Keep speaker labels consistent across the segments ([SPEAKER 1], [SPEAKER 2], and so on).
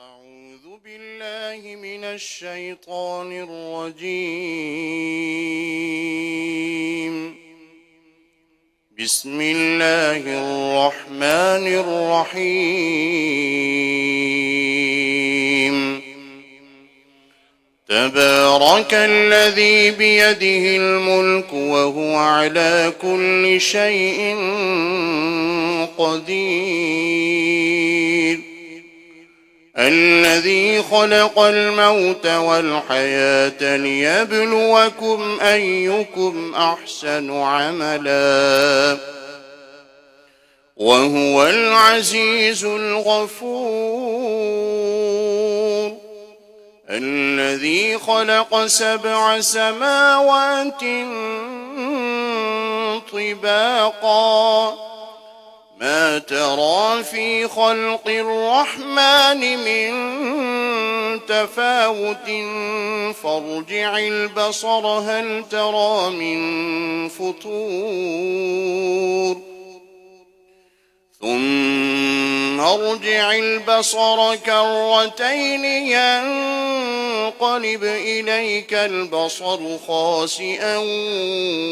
[SPEAKER 1] أعوذ بالله من الشيطان الرجيم. بسم الله الرحمن الرحيم. تبارك الذي بيده الملك وهو على كل شيء قدير. الذي خلق الموت والحياة ليبلوكم أيكم أحسن عملا وهو العزيز الغفور. الذي خلق 7 سماوات طباقا ما ترى في خلق الرحمن من تفاوت فارجع البصر هل ترى من فطور ثم ارجع البصر كرتين ينقلب إليك البصر خاسئا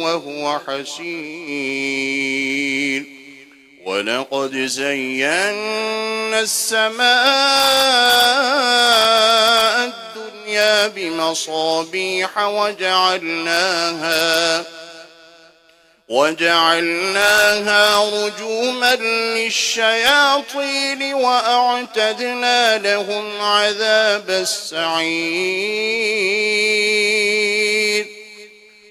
[SPEAKER 1] وهو حسير. ولقد زينا السماء الدنيا بمصابيح وجعلناها رجوما للشياطين وأعتدنا لهم عذاب السعير.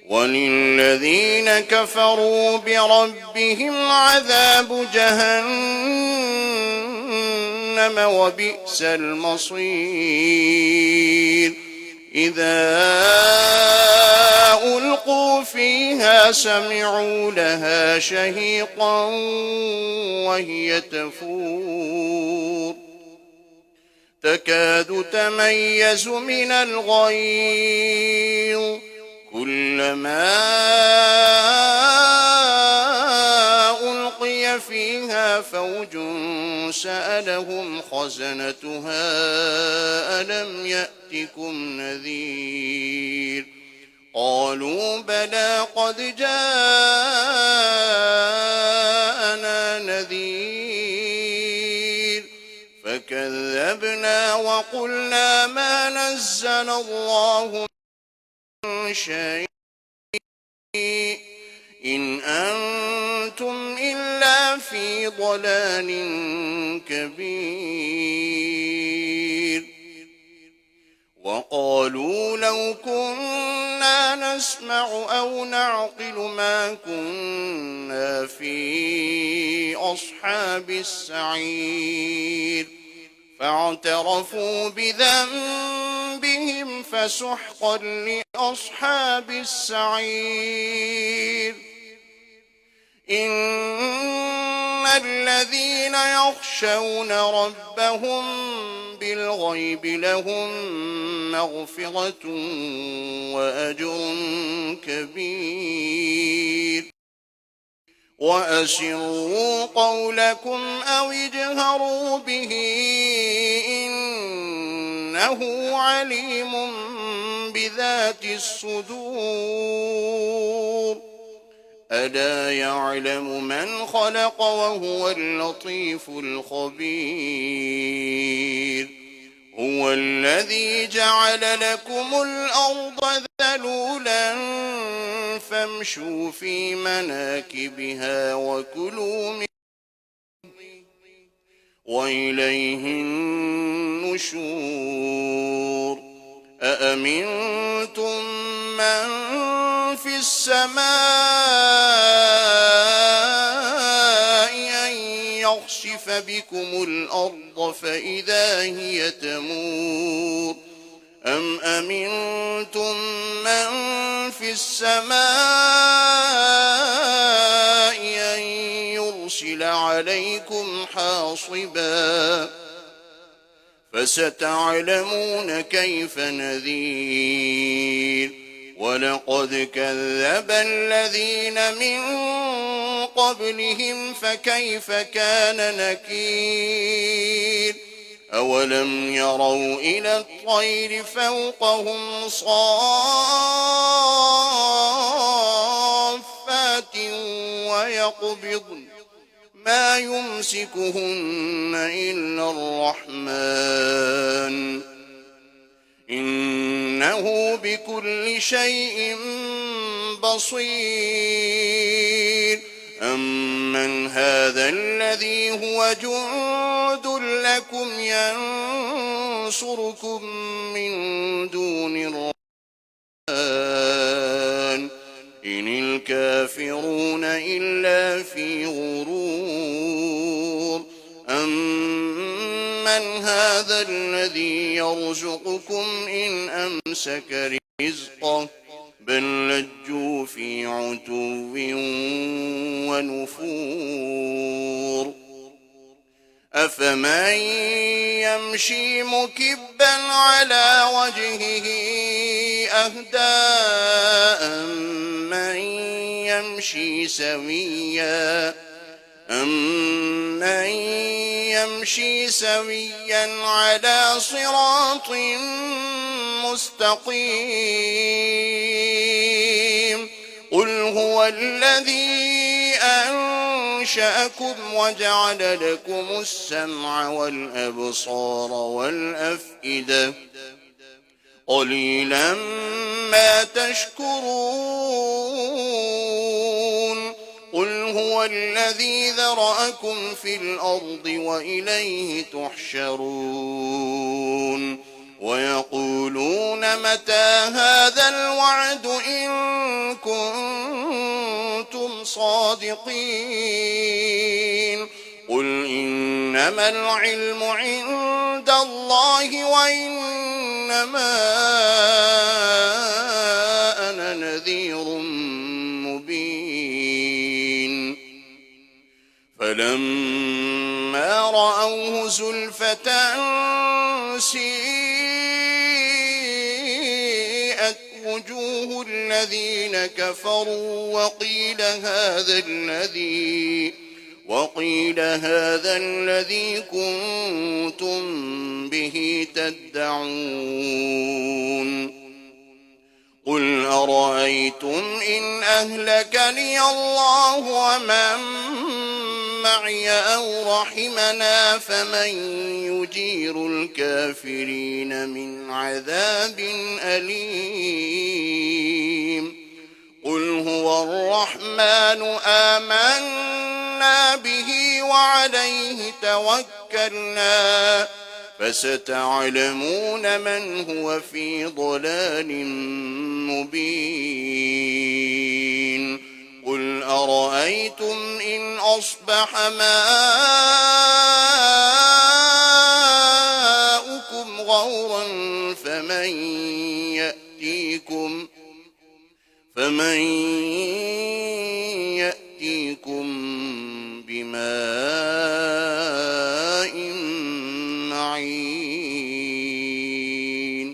[SPEAKER 1] وللذين كفروا بربهم عذاب جهنم وبئس المصير. إذا ألقوا فيها سمعوا لها شهيقا وهي تفور تكاد تميز من الغيظ كلما ألقي فيها فوج سألهم خزنتها ألم يأتكم نذير قالوا بلى قد جاءنا نذير فكذبنا وقلنا ما نزل الله شيء إن أنتم إلا في ضلال كبير. وقالوا لو كنا نسمع أو نعقل ما كنا في أصحاب السعير فاعترفوا بذنبهم فسحقا لأصحاب السعير. إن الذين يخشون ربهم بالغيب لهم مغفرة وأجر كبير. وأسروا قولكم أو اجهروا به إنه عليم بذات الصدور. ألا يعلم من خلق وهو اللطيف الخبير. هو الذي جعل لكم الأرض ذلولا فامشوا في مناكبها وكلوا من وإليه النشور. أأمنتم من في السماء أن يخسف بكم الأرض فإذا هي تمور أم أمنتم من في السماء أن يرسل عليكم حاصبا فستعلمون كيف نذير. ولقد كذب الذين من قبلهم فكيف كان نكير. أولم يروا إلى الطير فوقهم صافات ويقبضن ما يمسكهن إلا الرحمن إنه بكل شيء بصير أمن هذا الذي هو جند لكم ينصركم من دون الرحمن إن الكافرون إلا في غرور أمن هذا الذي يرزقكم إن أمسك رزقه بل لجوا في عتو ونفور أفمن يمشي مكبا على وجهه أهدى أمن يمشي سويا على صراط مستقيم قل هو الذي أنشأكم وجعل لكم السمع والأبصار والأفئدة قليلا ما تشكرون قل هو الذي ذرأكم في الأرض وإليه تحشرون ويقولون متى هذا الوعد إن كنتم صادقين قل إنما العلم عند الله وإنما أنا نذير مبين فلما رأوه زلفة سيئت وجوه الذين كفروا وقيل هذا الذي كنتم به تدعون قل أرأيتم إن أهلكني الله ومن معي أو رحمنا فمن يجير الكافرين من عذاب أليم قل هو الرحمن آمنا به وعليه توكلنا فستعلمون من هو في ضلال مبين قل أرأيتم إن أصبح ماؤكم غورا فمن يأتيكم بماء معين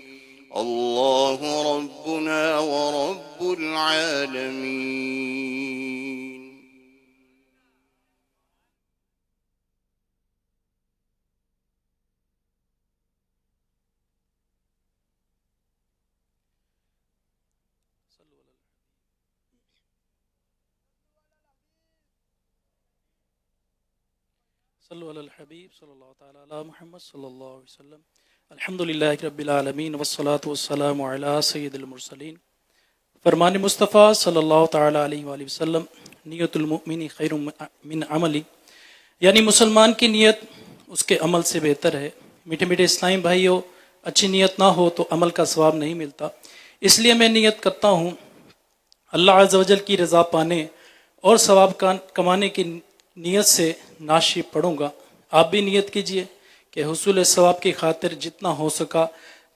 [SPEAKER 1] الله ربنا ورب العالمين.
[SPEAKER 2] صلوا على الحبيب صلی اللہ تعالی علی محمد صلی اللہ علیہ وسلم. الحمدللہ رب العالمین والصلاة والسلام علی سید المرسلین. فرمان مصطفیٰ صلی اللہ تعالی علیہ وآلہ وسلم، نیت المؤمن خیر من عملی، یعنی مسلمان کی نیت اس کے عمل سے بہتر ہے. میٹھے میٹھے اسلامی بھائیوں، اچھی نیت نہ ہو تو عمل کا ثواب نہیں ملتا. اس لیے میں نیت کرتا ہوں اللہ عز و جل کی رضا پانے اور ثواب کمانے کی نیت سے نعت شریف پڑھوں گا. آپ بھی نیت کیجئے کہ حصول ثواب کی خاطر جتنا ہو سکا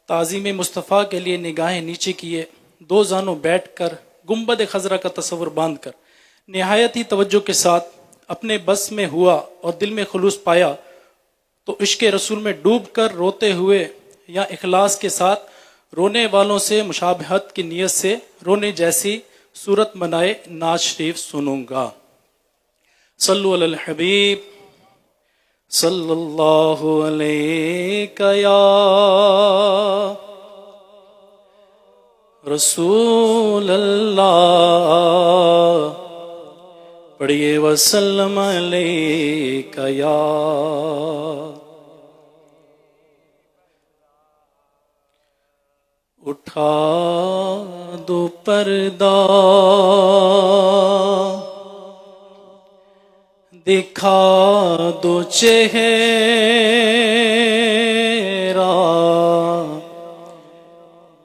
[SPEAKER 2] تعظیم مصطفیٰ کے لیے نگاہیں نیچے کیے، دو زانوں بیٹھ کر گنبد خضرا کا تصور باندھ کر نہایت ہی توجہ کے ساتھ اپنے بس میں ہوا اور دل میں خلوص پایا تو عشق رسول میں ڈوب کر روتے ہوئے یا اخلاص کے ساتھ رونے والوں سے مشابہت کی نیت سے رونے جیسی صورت بنائے نعت شریف سنوں گا. صلو علی الحبیب صلی اللہ علیہ یا رسول اللہ، پڑھیے وسلم علیہ یا اٹھا دو پردہ، دکھا دو چہرہ،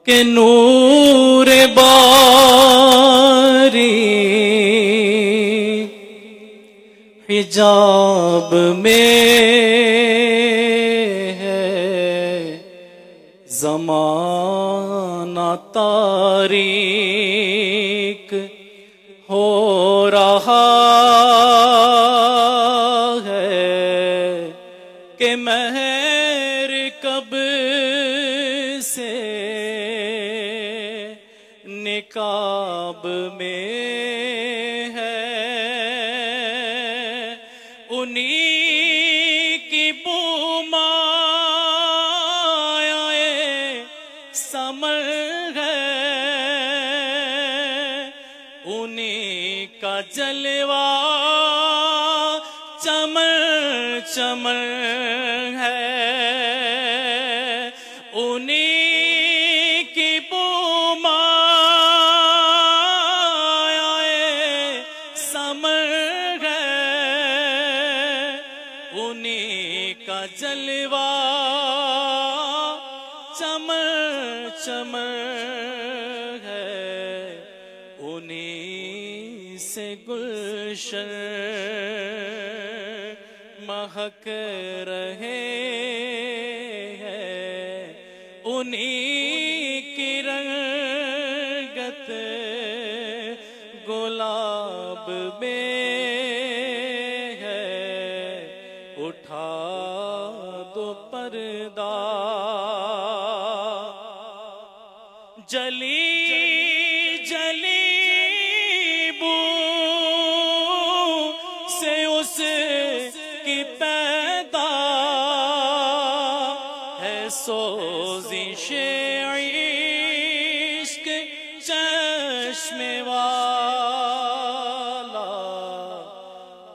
[SPEAKER 2] کہ نور باری حجاب میں ہے، زمانہ تاریک ہو رہا ہے، کہ مہر کب سے نقاب میں ہے، انہی کی بومائے سمر ہے، انہی کا جلوہ چمر چمر ہے، انہی کی بومائے سمر ہے، انہی کا جلوہ چمر چمر ہے، انہی سے گلشن مہک رہے ہیں، انہی کی رنگت گلاب میں ہے، اٹھا دو پردہ، جلی جلی بو سے اس کی پیدا ہے، سوزش عشق چشم والا،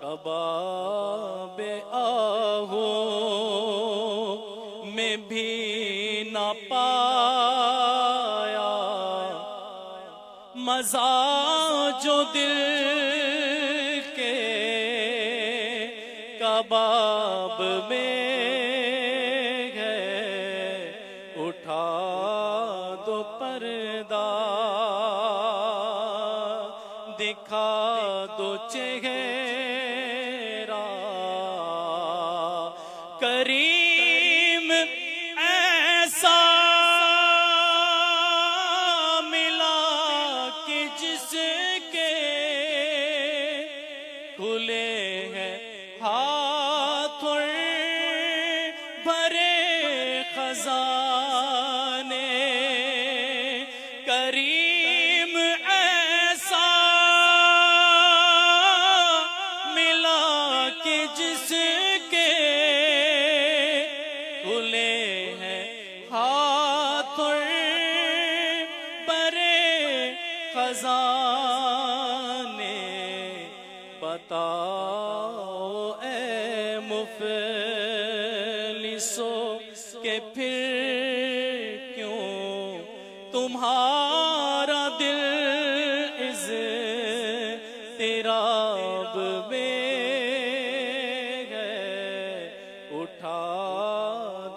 [SPEAKER 2] کباب آہو میں بھی نہ پایا، مزہ جو دل کے کباب میں ہے، اٹھا دو پردہ، دکھا دو چہرہ، کریم ایسا ملا کہ جس کے کھلے ہیں ہاتھ اور بھرے خزانے، کریم ایسا ملا کہ جس کے کھلے ہیں ہاتھ اور بھرے خزانے، بتاؤ اے مفلسو کہ پھر کیوں تمہارا دل اضطراب میں ہے، اٹھا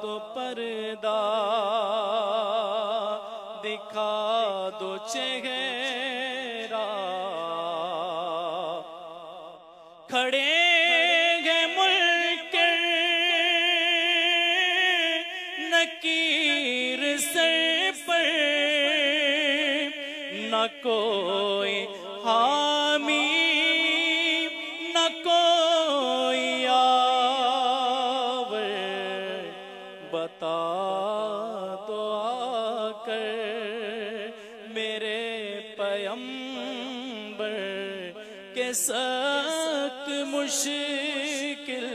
[SPEAKER 2] دو پردہ، دکھا دو چہرہ، کھڑے گئے منکر نکیر سر پر، نہ کوئی حامی نہ کوئی آور، بتا دو آ کر میرے پیمبر کہ سخت مشکل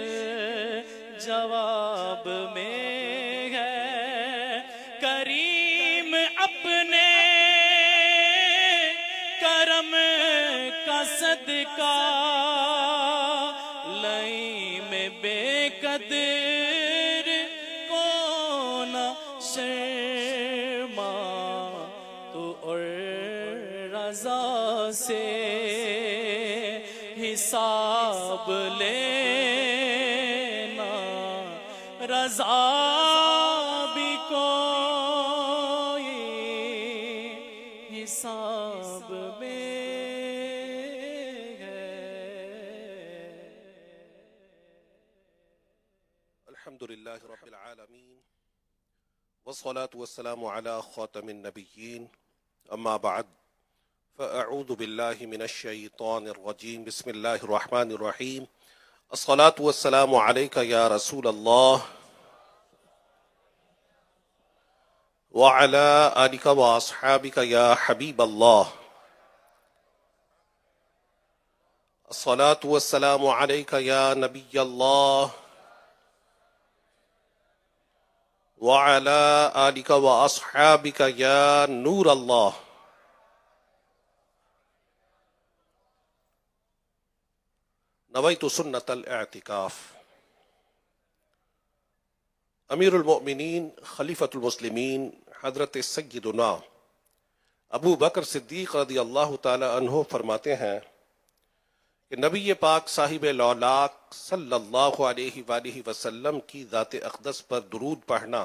[SPEAKER 2] جواب میں ہے کریم اپنے کرم کا صدقہ لئی میں بے قدر کو نہ شرما تو اور رضا سے حساب لینا رضا بھی کوئی حساب میں ہے۔
[SPEAKER 3] الحمدللہ رب العالمین والصلاة والسلام على خاتم النبیین اما بعد فاعوذ باللہ من الشیطان الرجیم بسم اللہ الرحمن الرحیم الصلاة والسلام علیک یا رسول اللہ وعلى آلک واصحابک یا حبیب اللہ الصلاة والسلام علیک یا نبی اللہ وعلى آلك وأصحابك يا نور الله نويت سنة الاعتكاف امیر المؤمنین خلیفۃ المسلمین حضرت سیدنا ابو بکر صدیق رضی اللہ تعالی عنہ فرماتے ہیں کہ نبی پاک صاحب لولاک صلی اللہ علیہ وآلہ وسلم کی ذات اقدس پر درود پڑھنا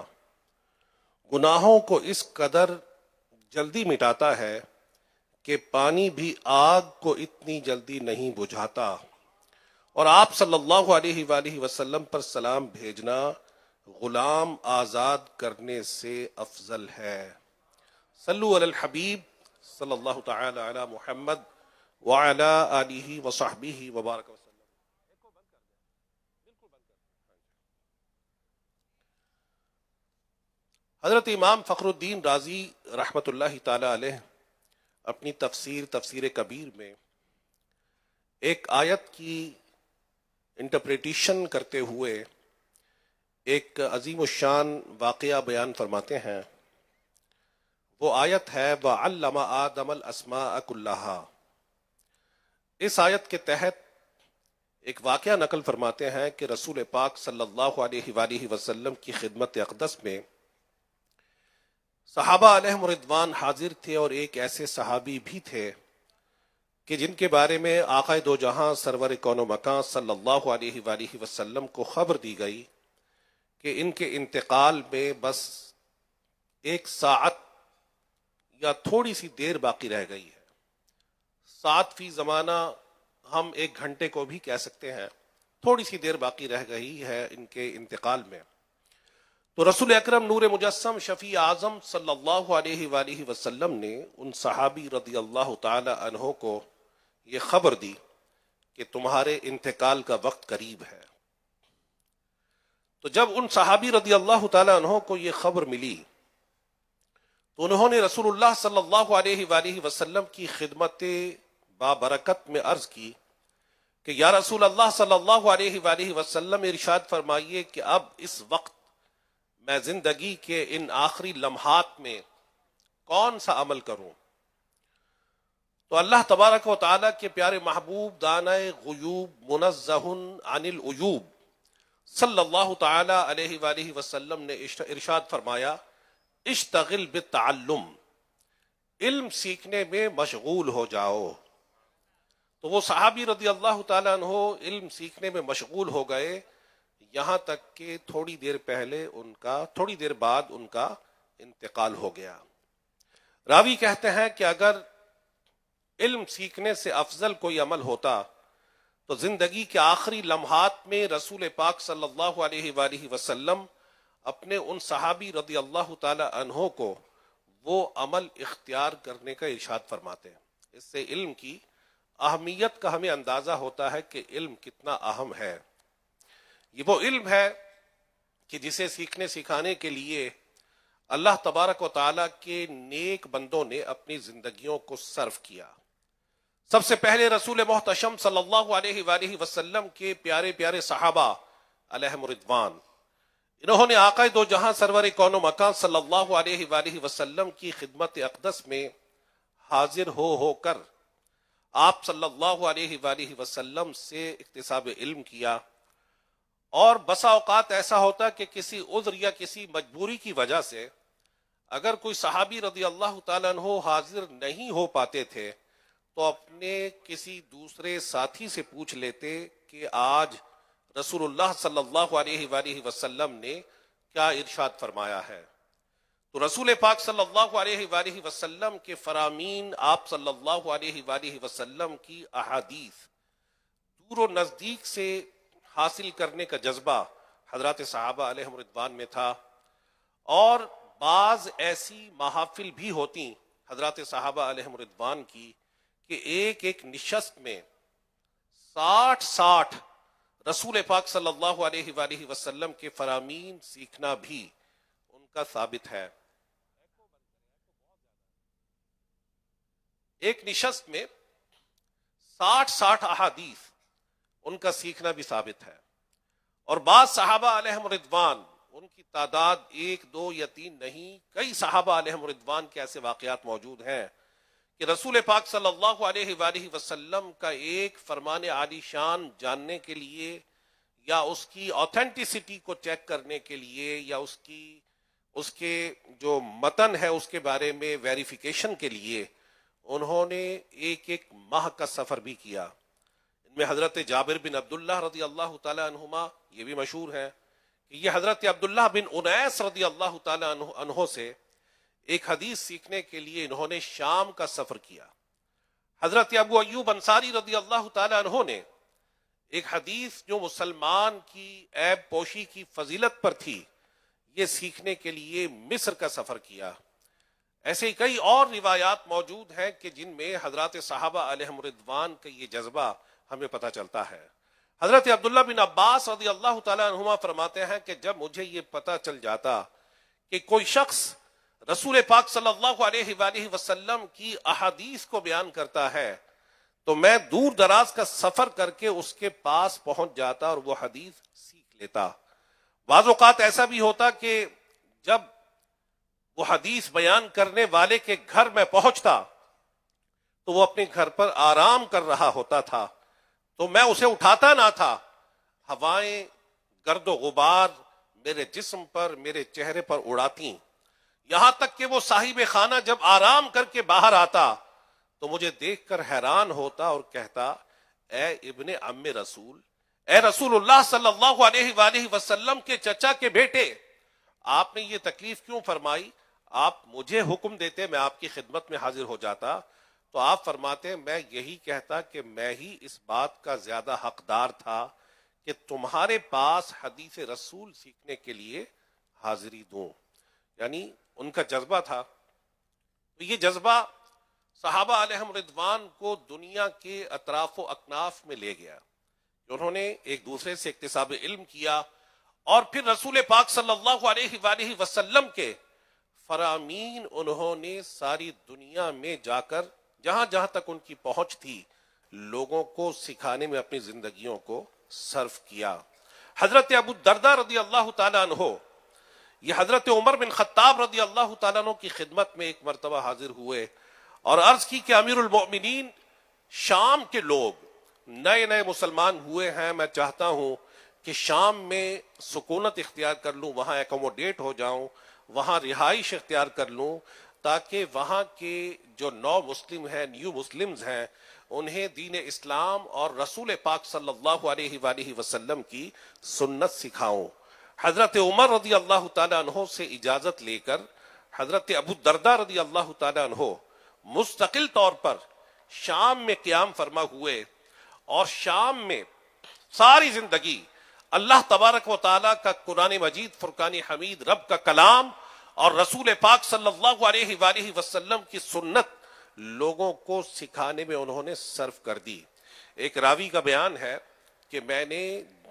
[SPEAKER 3] گناہوں کو اس قدر جلدی مٹاتا ہے کہ پانی بھی آگ کو اتنی جلدی نہیں بجھاتا، اور آپ صلی اللہ علیہ وآلہ وسلم پر سلام بھیجنا غلام آزاد کرنے سے افضل ہے۔ صلو علی الحبیب صلی اللہ تعالی علی محمد وعلی آلہ وصحبہ وبارک وسلم۔ حضرت امام فخر الدین رازی رحمۃ اللہ تعالی علیہ اپنی تفسیر کبیر میں ایک آیت کی انٹرپریٹیشن کرتے ہوئے ایک عظیم الشان واقعہ بیان فرماتے ہیں۔ وہ آیت ہے وَعَلَّمَ آدَمَ الْأَسْمَاءَ كُلَّهَا۔ اس آیت کے تحت ایک واقعہ نقل فرماتے ہیں کہ رسول پاک صلی اللہ علیہ وآلہ وسلم کی خدمت اقدس میں صحابہ علیہم رضوان حاضر تھے، اور ایک ایسے صحابی بھی تھے کہ جن کے بارے میں آقا دو جہاں سرور کون و مکان صلی اللہ علیہ وآلہ وسلم کو خبر دی گئی کہ ان کے انتقال میں بس 1 ساعت یا تھوڑی سی دیر باقی رہ گئی ہے۔ ساعت فی زمانہ ہم 1 گھنٹے کو بھی کہہ سکتے ہیں، تھوڑی سی دیر باقی رہ گئی ہے ان کے انتقال میں۔ تو رسول اکرم نور مجسم شفیع اعظم صلی اللہ علیہ وآلہ وسلم نے ان صحابی رضی اللہ تعالی عنہ کو یہ خبر دی کہ تمہارے انتقال کا وقت قریب ہے۔ تو جب ان صحابی رضی اللہ تعالی عنہ کو یہ خبر ملی تو انہوں نے رسول اللہ صلی اللہ علیہ وآلہ وسلم کی خدمت بابرکت میں عرض کی کہ یا رسول اللہ صلی اللہ علیہ وآلہ وسلم ارشاد فرمائیے کہ اب اس وقت میں زندگی کے ان آخری لمحات میں کون سا عمل کروں؟ تو اللہ تبارک و تعالیٰ کے پیارے محبوب دانۂ غیوب منزہ عن العیوب صلی اللہ تعالی علیہ وآلہ وسلم نے ارشاد فرمایا اشتغل بالتعلم، علم سیکھنے میں مشغول ہو جاؤ۔ تو وہ صحابی رضی اللہ تعالیٰ عنہ علم سیکھنے میں مشغول ہو گئے، یہاں تک کہ تھوڑی دیر بعد ان کا انتقال ہو گیا۔ راوی کہتے ہیں کہ اگر علم سیکھنے سے افضل کوئی عمل ہوتا تو زندگی کے آخری لمحات میں رسول پاک صلی اللہ علیہ وآلہ وسلم اپنے ان صحابی رضی اللہ تعالی عنہ کو وہ عمل اختیار کرنے کا ارشاد فرماتے ہیں۔ اس سے علم کی اہمیت کا ہمیں اندازہ ہوتا ہے کہ علم کتنا اہم ہے۔ یہ وہ علم ہے کہ جسے سیکھنے سکھانے کے لیے اللہ تبارک و تعالیٰ کے نیک بندوں نے اپنی زندگیوں کو صرف کیا۔ سب سے پہلے رسول محتشم صلی اللہ علیہ وآلہ وسلم کے پیارے پیارے صحابہ علیہم رضوان، انہوں نے آقا دو جہاں سرور کون و مکان صلی اللہ علیہ وآلہ وسلم کی خدمت اقدس میں حاضر ہو کر آپ صلی اللہ علیہ وآلہ وسلم سے اکتساب علم کیا، اور بسا اوقات ایسا ہوتا کہ کسی عذر یا کسی مجبوری کی وجہ سے اگر کوئی صحابی رضی اللہ تعالیٰ عنہ حاضر نہیں ہو پاتے تھے تو اپنے کسی دوسرے ساتھی سے پوچھ لیتے کہ آج رسول اللہ صلی اللہ علیہ وآلہ وسلم نے کیا ارشاد فرمایا ہے۔ تو رسول پاک صلی اللہ علیہ وآلہ وسلم کے فرامین، آپ صلی اللہ علیہ وآلہ وسلم کی احادیث دور و نزدیک سے حاصل کرنے کا جذبہ حضرات صحابہ علیہم رضوان میں تھا، اور بعض ایسی محافل بھی ہوتی حضرات صحابہ علیہم رضوان کی کہ ایک ایک نشست میں 60 رسول پاک صلی اللہ علیہ وآلہ وسلم کے فرامین سیکھنا بھی ان کا ثابت ہے۔ ایک نشست میں 60 احادیث ان کا سیکھنا بھی ثابت ہے، اور بعض صحابہ علیہم رضوان، ان کی تعداد 1 2 یا 3 نہیں، کئی صحابہ علیہم رضوان کے ایسے واقعات موجود ہیں کہ رسول پاک صلی اللہ علیہ وآلہ وسلم کا ایک فرمان عالی شان جاننے کے لیے یا اس کی آتھینٹسٹی کو چیک کرنے کے لیے یا اس کے جو متن ہے اس کے بارے میں ویریفیکیشن کے لیے انہوں نے ایک ماہ کا سفر بھی کیا۔ ان میں حضرت جابر بن عبداللہ رضی اللہ تعالی عنہما یہ بھی مشہور ہے کہ یہ حضرت عبداللہ بن انیس رضی اللہ تعالی عنہ سے ایک حدیث سیکھنے کے لیے انہوں نے شام کا سفر کیا۔ حضرت ابو ایوب انصاری رضی اللہ تعالی عنہ نے ایک حدیث جو مسلمان کی عیب پوشی کی فضیلت پر تھی، یہ سیکھنے کے لیے مصر کا سفر کیا۔ ایسے کئی اور روایات موجود ہیں کہ جن میں حضرات صحابہ علیہم رضوان کا یہ جذبہ ہمیں پتہ چلتا ہے۔ حضرت عبداللہ بن عباس رضی اللہ تعالیٰ عنہما فرماتے ہیں کہ جب مجھے یہ پتہ چل جاتا کہ کوئی شخص رسول پاک صلی اللہ علیہ وآلہ وسلم کی احادیث کو بیان کرتا ہے تو میں دور دراز کا سفر کر کے اس کے پاس پہنچ جاتا اور وہ حدیث سیکھ لیتا۔ بعض اوقات ایسا بھی ہوتا کہ جب وہ حدیث بیان کرنے والے کے گھر میں پہنچتا تو وہ اپنے گھر پر آرام کر رہا ہوتا تھا، تو میں اسے اٹھاتا نہ تھا۔ ہوائیں گرد و غبار میرے جسم پر، میرے چہرے پر اڑاتی، یہاں تک کہ وہ صاحب خانہ جب آرام کر کے باہر آتا تو مجھے دیکھ کر حیران ہوتا اور کہتا، اے ابن عم رسول، اے رسول اللہ صلی اللہ علیہ وآلہ وسلم کے چچا کے بیٹے، آپ نے یہ تکلیف کیوں فرمائی؟ آپ مجھے حکم دیتے میں آپ کی خدمت میں حاضر ہو جاتا، تو آپ فرماتے میں یہی کہتا کہ میں ہی اس بات کا زیادہ حقدار تھا کہ تمہارے پاس حدیث رسول سیکھنے کے لیے حاضری دوں۔ یعنی ان کا جذبہ تھا۔ تو یہ جذبہ صحابہ علیہم رضوان کو دنیا کے اطراف و اکناف میں لے گیا، انہوں نے ایک دوسرے سے اکتساب علم کیا، اور پھر رسول پاک صلی اللہ علیہ وآلہ وسلم کے فرامین انہوں نے ساری دنیا میں جا کر جہاں جہاں تک ان کی پہنچ تھی لوگوں کو سکھانے میں اپنی زندگیوں کو صرف کیا۔ حضرت ابو الدرداء رضی اللہ تعالیٰ عنہ یہ حضرت عمر بن خطاب رضی اللہ تعالیٰ عنہ کی خدمت میں ایک مرتبہ حاضر ہوئے اور عرض کی کہ امیر المؤمنین، شام کے لوگ نئے نئے مسلمان ہوئے ہیں، میں چاہتا ہوں کہ شام میں سکونت اختیار کر لوں، وہاں ایکوموڈیٹ ہو جاؤں، وہاں رہائش اختیار کر لوں، تاکہ وہاں کے جو نو مسلم ہیں، نیو مسلمز ہیں، انہیں دین اسلام اور رسول پاک صلی اللہ علیہ وآلہ وسلم کی سنت سکھاؤں۔ حضرت عمر رضی اللہ تعالیٰ عنہ سے اجازت لے کر حضرت ابو الدرداء رضی اللہ تعالیٰ عنہ مستقل طور پر شام میں قیام فرما ہوئے، اور شام میں ساری زندگی اللہ تبارک و تعالیٰ کا قرآن مجید فرقان حمید رب کا کلام اور رسول پاک صلی اللہ علیہ وآلہ وسلم کی سنت لوگوں کو سکھانے میں انہوں نے صرف کر دی۔ ایک راوی کا بیان ہے کہ میں نے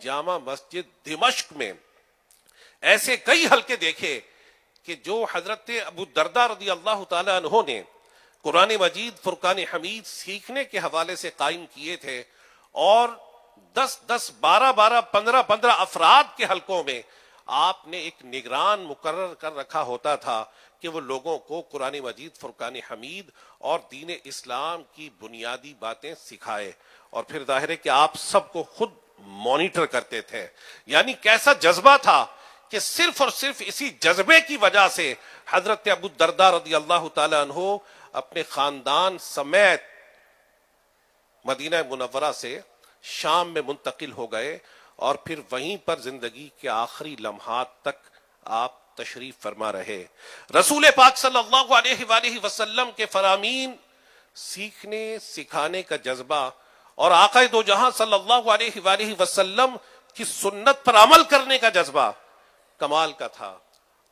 [SPEAKER 3] جامع مسجد دمشق میں ایسے کئی حلقے دیکھے کہ جو حضرت ابو الدرداء رضی اللہ تعالیٰ عنہ نے قرآن مجید فرقان حمید سیکھنے کے حوالے سے قائم کیے تھے، اور 10 12 15 افراد کے حلقوں میں آپ نے ایک نگران مقرر کر رکھا ہوتا تھا کہ وہ لوگوں کو قرآن مجید، فرقان حمید اور دین اسلام کی بنیادی باتیں سکھائے. اور پھر ظاہر ہے کہ آپ سب کو خود مانیٹر کرتے تھے. یعنی کیسا جذبہ تھا کہ صرف اور صرف اسی جذبے کی وجہ سے حضرت ابو الدرداء رضی اللہ تعالی عنہ اپنے خاندان سمیت مدینہ منورہ سے شام میں منتقل ہو گئے اور پھر وہیں پر زندگی کے آخری لمحات تک آپ تشریف فرما رہے. رسول پاک صلی اللہ علیہ وآلہ وسلم کے فرامین سیکھنے سکھانے کا جذبہ اور آقا دو جہاں صلی اللہ علیہ وآلہ وسلم کی سنت پر عمل کرنے کا جذبہ کمال کا تھا.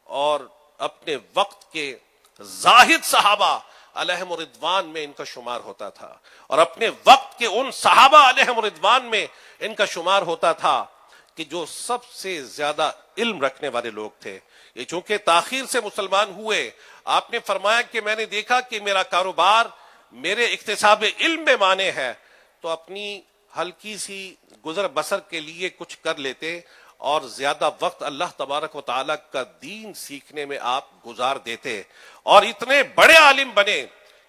[SPEAKER 3] اور اپنے وقت کے زاہد صحابہ علیہم رضوان میں ان کا شمار ہوتا تھا، اور اپنے وقت کے ان صحابہ علیہم رضوان میں ان کا شمار ہوتا تھا کہ جو سب سے زیادہ علم رکھنے والے لوگ تھے. یہ چونکہ تاخیر سے مسلمان ہوئے، آپ نے فرمایا کہ میں نے دیکھا کہ میرا کاروبار میرے اکتساب علم میں مانے ہے، تو اپنی ہلکی سی گزر بسر کے لیے کچھ کر لیتے اور زیادہ وقت اللہ تبارک و تعالیٰ کا دین سیکھنے میں آپ گزار دیتے. اور اتنے بڑے عالم بنے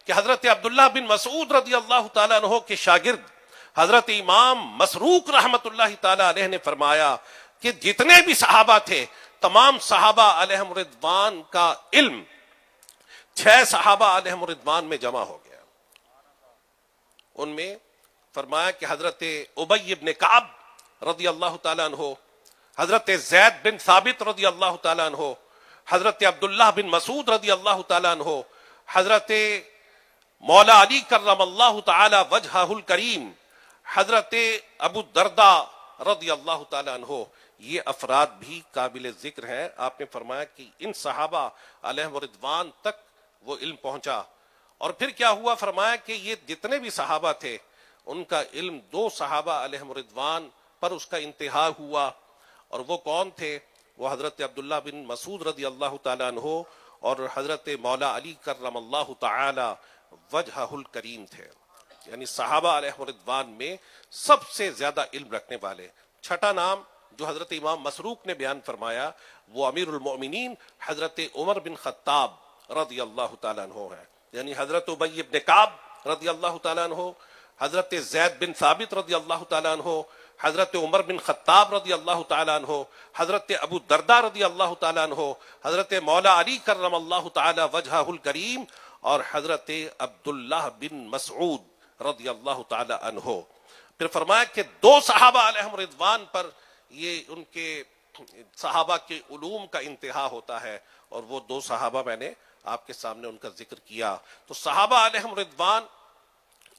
[SPEAKER 3] کہ حضرت عبداللہ بن مسعود رضی اللہ تعالیٰ عنہ کے شاگرد حضرت امام مسروق رحمت اللہ تعالیٰ علیہ نے فرمایا کہ جتنے بھی صحابہ تھے تمام صحابہ علیہم رضوان کا علم 6 صحابہ علیہم رضوان میں جمع ہو گیا. ان میں فرمایا کہ حضرت ابی بن کعب رضی اللہ تعالیٰ عنہ، حضرت زید بن ثابت رضی اللہ تعالیٰ عنہ، حضرت عبداللہ بن مسعود رضی اللہ تعالیٰ عنہ، حضرت مولا علی کرم اللہ تعالی وجہہ الکریم، حضرت ابو الدرداء رضی اللہ تعالیٰ عنہ. یہ افراد بھی قابل ذکر ہیں. آپ نے فرمایا کہ ان صحابہ علیہم رضوان تک وہ علم پہنچا. اور پھر کیا ہوا؟ فرمایا کہ یہ جتنے بھی صحابہ تھے ان کا علم 2 صحابہ علیہم رضوان پر اس کا انتہا ہوا. اور وہ کون تھے؟ وہ حضرت عبداللہ بن مسعود رضی اللہ تعالیٰ عنہ اور حضرت مولا علی کرم اللہ تعالی وجہہ الکریم تھے. یعنی صحابہ علیہ رضوان میں سب سے زیادہ علم رکھنے والے. چھٹا نام جو حضرت امام مسروق نے بیان فرمایا وہ امیر المؤمنین حضرت عمر بن خطاب رضی اللہ تعالیٰ عنہ ہے. یعنی حضرت ابی بن کعب رضی اللہ تعالیٰ عنہ، حضرت زید بن ثابت رضی اللہ تعالیٰ عنہ، حضرت عمر بن خطاب رضی اللہ تعالیٰ عنہ، حضرت ابو الدرداء رضی اللہ تعالیٰ عنہ، حضرت مولا علی کرم اللہ تعالی وجہہ الکریم، اور حضرت عبداللہ بن مسعود رضی اللہ تعالی عنہ. پھر فرمایا کہ 2 صحابہ علیہم رضوان پر یہ ان کے صحابہ کے علوم کا انتہا ہوتا ہے، اور وہ 2 صحابہ میں نے آپ کے سامنے ان کا ذکر کیا. تو صحابہ علیہم رضوان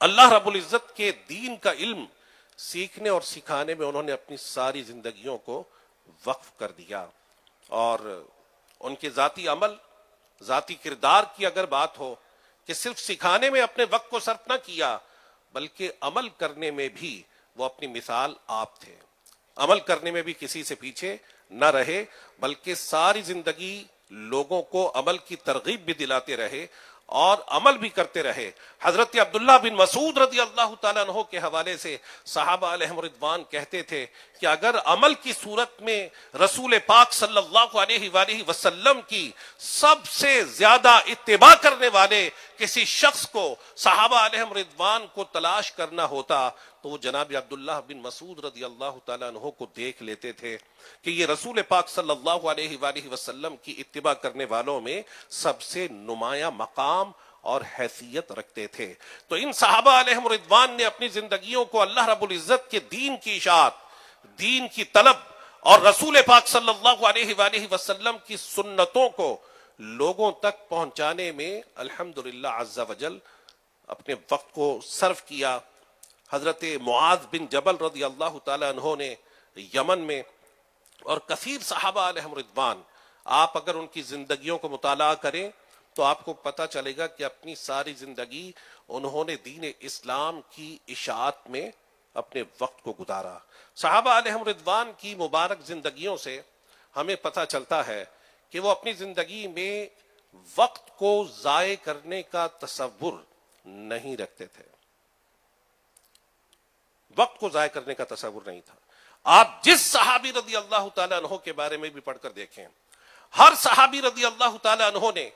[SPEAKER 3] اللہ رب العزت کے دین کا علم سیکھنے اور سکھانے میں انہوں نے اپنی ساری زندگیوں کو وقف کر دیا. اور ان کے ذاتی عمل، ذاتی کردار کی اگر بات ہو کہ صرف سکھانے میں اپنے وقت کو صرف نہ کیا بلکہ عمل کرنے میں بھی وہ اپنی مثال آپ تھے. عمل کرنے میں بھی کسی سے پیچھے نہ رہے بلکہ ساری زندگی لوگوں کو عمل کی ترغیب بھی دلاتے رہے اور عمل بھی کرتے رہے. حضرت عبداللہ بن مسعود رضی اللہ تعالیٰ عنہ کے حوالے سے صحابہ علیہم رضوان کہتے تھے کہ اگر عمل کی صورت میں رسول پاک صلی اللہ علیہ وآلہ وسلم کی سب سے زیادہ اتباع کرنے والے کسی شخص کو صحابہ علیہم رضوان کو تلاش کرنا ہوتا تو وہ جناب عبداللہ بن مسعود رضی اللہ تعالیٰ عنہ کو دیکھ لیتے تھے کہ یہ رسول پاک صلی اللہ علیہ وآلہ وسلم کی اتباع کرنے والوں میں سب سے نمایاں مقام اور حیثیت رکھتے تھے. تو ان صحابہ علیہم رضوان نے اپنی زندگیوں کو اللہ رب العزت کے دین کی اشاعت، دین کی طلب اور رسول پاک صلی اللہ علیہ وآلہ وسلم کی سنتوں کو لوگوں تک پہنچانے میں الحمدللہ عز وجل اپنے وقت کو صرف کیا. حضرت معاذ بن جبل رضی اللہ تعالی عنہ نے یمن میں، اور کثیر صحابہ علیہم رضوان، آپ اگر ان کی زندگیوں کو مطالعہ کریں تو آپ کو پتہ چلے گا کہ اپنی ساری زندگی انہوں نے دین اسلام کی اشاعت میں اپنے وقت کو گزارا. صحابہ علیہم رضوان کی مبارک زندگیوں سے ہمیں پتہ چلتا ہے کہ وہ اپنی زندگی میں وقت کو ضائع کرنے کا تصور نہیں رکھتے تھے. وقت کو ضائع کرنے کا تصور نہیں تھا. آپ جس صحابی رضی اللہ تعالیٰ عنہ کے بارے میں بھی پڑھ کر دیکھیں, ہر صحابی رضی اللہ تعالیٰ عنہ نے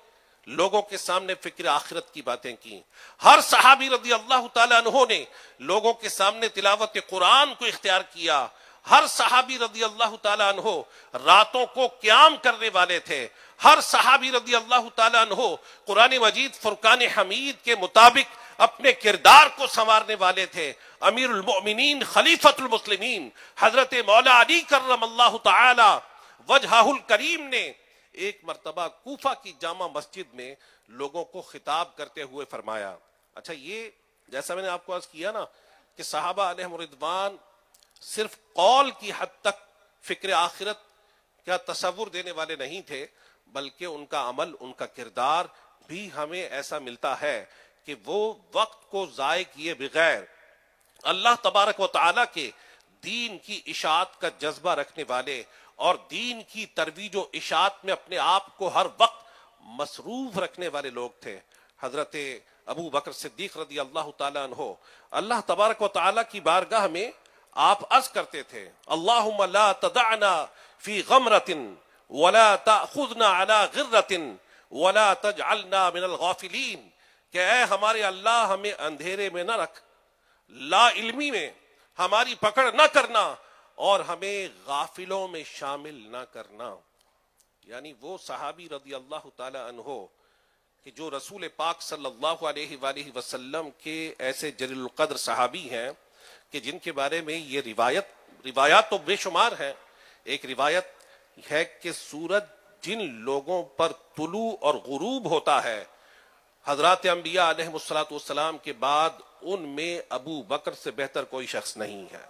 [SPEAKER 3] لوگوں کے سامنے فکر آخرت کی باتیں کی. ہر صحابی رضی اللہ تعالیٰ عنہ نے لوگوں کے سامنے تلاوت قرآن کو اختیار کیا. ہر صحابی رضی اللہ تعالیٰ عنہ راتوں کو قیام کرنے والے تھے. ہر صحابی رضی اللہ تعالیٰ عنہ قرآن مجید فرقان حمید کے مطابق اپنے کردار کو سنوارنے والے تھے. امیر المؤمنین خلیفۃ المسلمین حضرت مولا علی کرم اللہ تعالی وجہہ الکریم نے ایک مرتبہ کوفہ کی جامع مسجد میں لوگوں کو خطاب کرتے ہوئے فرمایا. اچھا, یہ جیسا میں نے آپ کو عرض کیا نا کہ صحابہ علیہم رضوان صرف قول کی حد تک فکر آخرت کا تصور دینے والے نہیں تھے, بلکہ ان کا عمل, ان کا کردار بھی ہمیں ایسا ملتا ہے کہ وہ وقت کو ضائع کیے بغیر اللہ تبارک و تعالی کے دین کی اشاعت کا جذبہ رکھنے والے اور دین کی ترویج و اشاعت میں اپنے آپ کو ہر وقت مصروف رکھنے والے لوگ تھے. حضرت ابو بکر صدیق رضی اللہ تعالیٰ عنہ اللہ تبارک و تعالیٰ کی بارگاہ میں آپ عرض کرتے تھے, اللہم لا تدعنا فی غمرۃ ولا تأخذنا علی غرۃ ولا تجعلنا من الغافلین, کہ اے ہمارے اللہ ہمیں اندھیرے میں نہ رکھ, لا علمی میں ہماری پکڑ نہ کرنا اور ہمیں غافلوں میں شامل نہ کرنا. یعنی وہ صحابی رضی اللہ تعالی عنہ کہ جو رسول پاک صلی اللہ علیہ وآلہ وسلم کے ایسے جلیل القدر صحابی ہیں کہ جن کے بارے میں یہ روایات تو بے شمار ہیں. ایک روایت ہے کہ سورج جن لوگوں پر طلوع اور غروب ہوتا ہے حضرات انبیاء علیہ الصلوۃ والسلام کے بعد ان میں ابو بکر سے بہتر کوئی شخص نہیں ہے.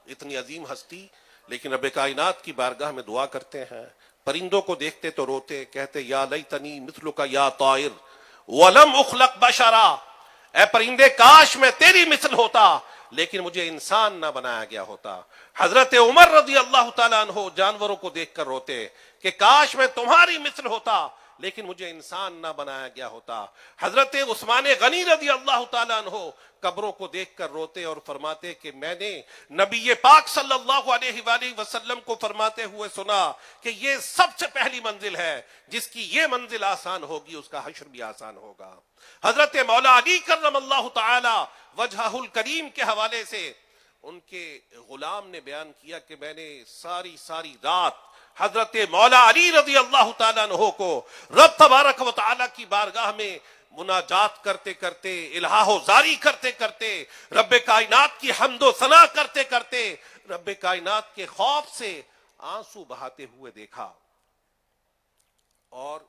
[SPEAKER 3] اتنی عظیم ہستی, لیکن رب کائنات کی بارگاہ میں دعا کرتے ہیں. پرندوں کو دیکھتے تو روتے, کہتے یا لیتنی مثلک یا طائر ولم اخلق بشرا, اے پرندے کاش میں تیری مثل ہوتا لیکن مجھے انسان نہ بنایا گیا ہوتا. حضرت عمر رضی اللہ تعالیٰ عنہ جانوروں کو دیکھ کر روتے کہ کاش میں تمہاری مثل ہوتا لیکن مجھے انسان نہ بنایا گیا ہوتا. حضرت عثمان غنی رضی اللہ تعالیٰ عنہ قبروں کو دیکھ کر روتے اور فرماتے کہ میں نے نبی پاک صلی اللہ علیہ وآلہ وسلم کو فرماتے ہوئے سنا کہ یہ سب سے پہلی منزل ہے, جس کی یہ منزل آسان ہوگی اس کا حشر بھی آسان ہوگا. حضرت مولا علی کرم اللہ تعالی وجہہ الکریم کے حوالے سے ان کے غلام نے بیان کیا کہ میں نے ساری رات حضرت مولا علی رضی اللہ تعالیٰ عنہ کو رب تبارک و تعالیٰ کی بارگاہ میں مناجات کرتے کرتے, الہا و زاری کرتے کرتے, رب کائنات کی حمد و ثنا کرتے کرتے, رب کائنات کے خوف سے آنسو بہاتے ہوئے دیکھا. اور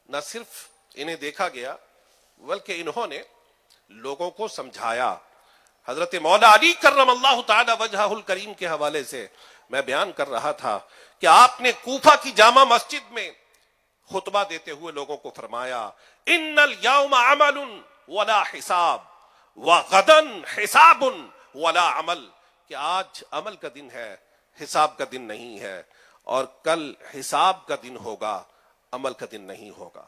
[SPEAKER 3] نہ صرف انہیں دیکھا گیا بلکہ انہوں نے لوگوں کو سمجھایا. حضرت مولا علی کرم اللہ تعالی وجہہ الکریم کے حوالے سے میں بیان کر رہا تھا کہ آپ نے کوفہ کی جامع مسجد میں خطبہ دیتے ہوئے لوگوں کو فرمایا, ان الیوم عمل ولا حساب وغدا حساب ولا عمل, کہ آج عمل کا دن ہے, حساب کا دن نہیں ہے, اور کل حساب کا دن ہوگا, عمل کا دن نہیں ہوگا.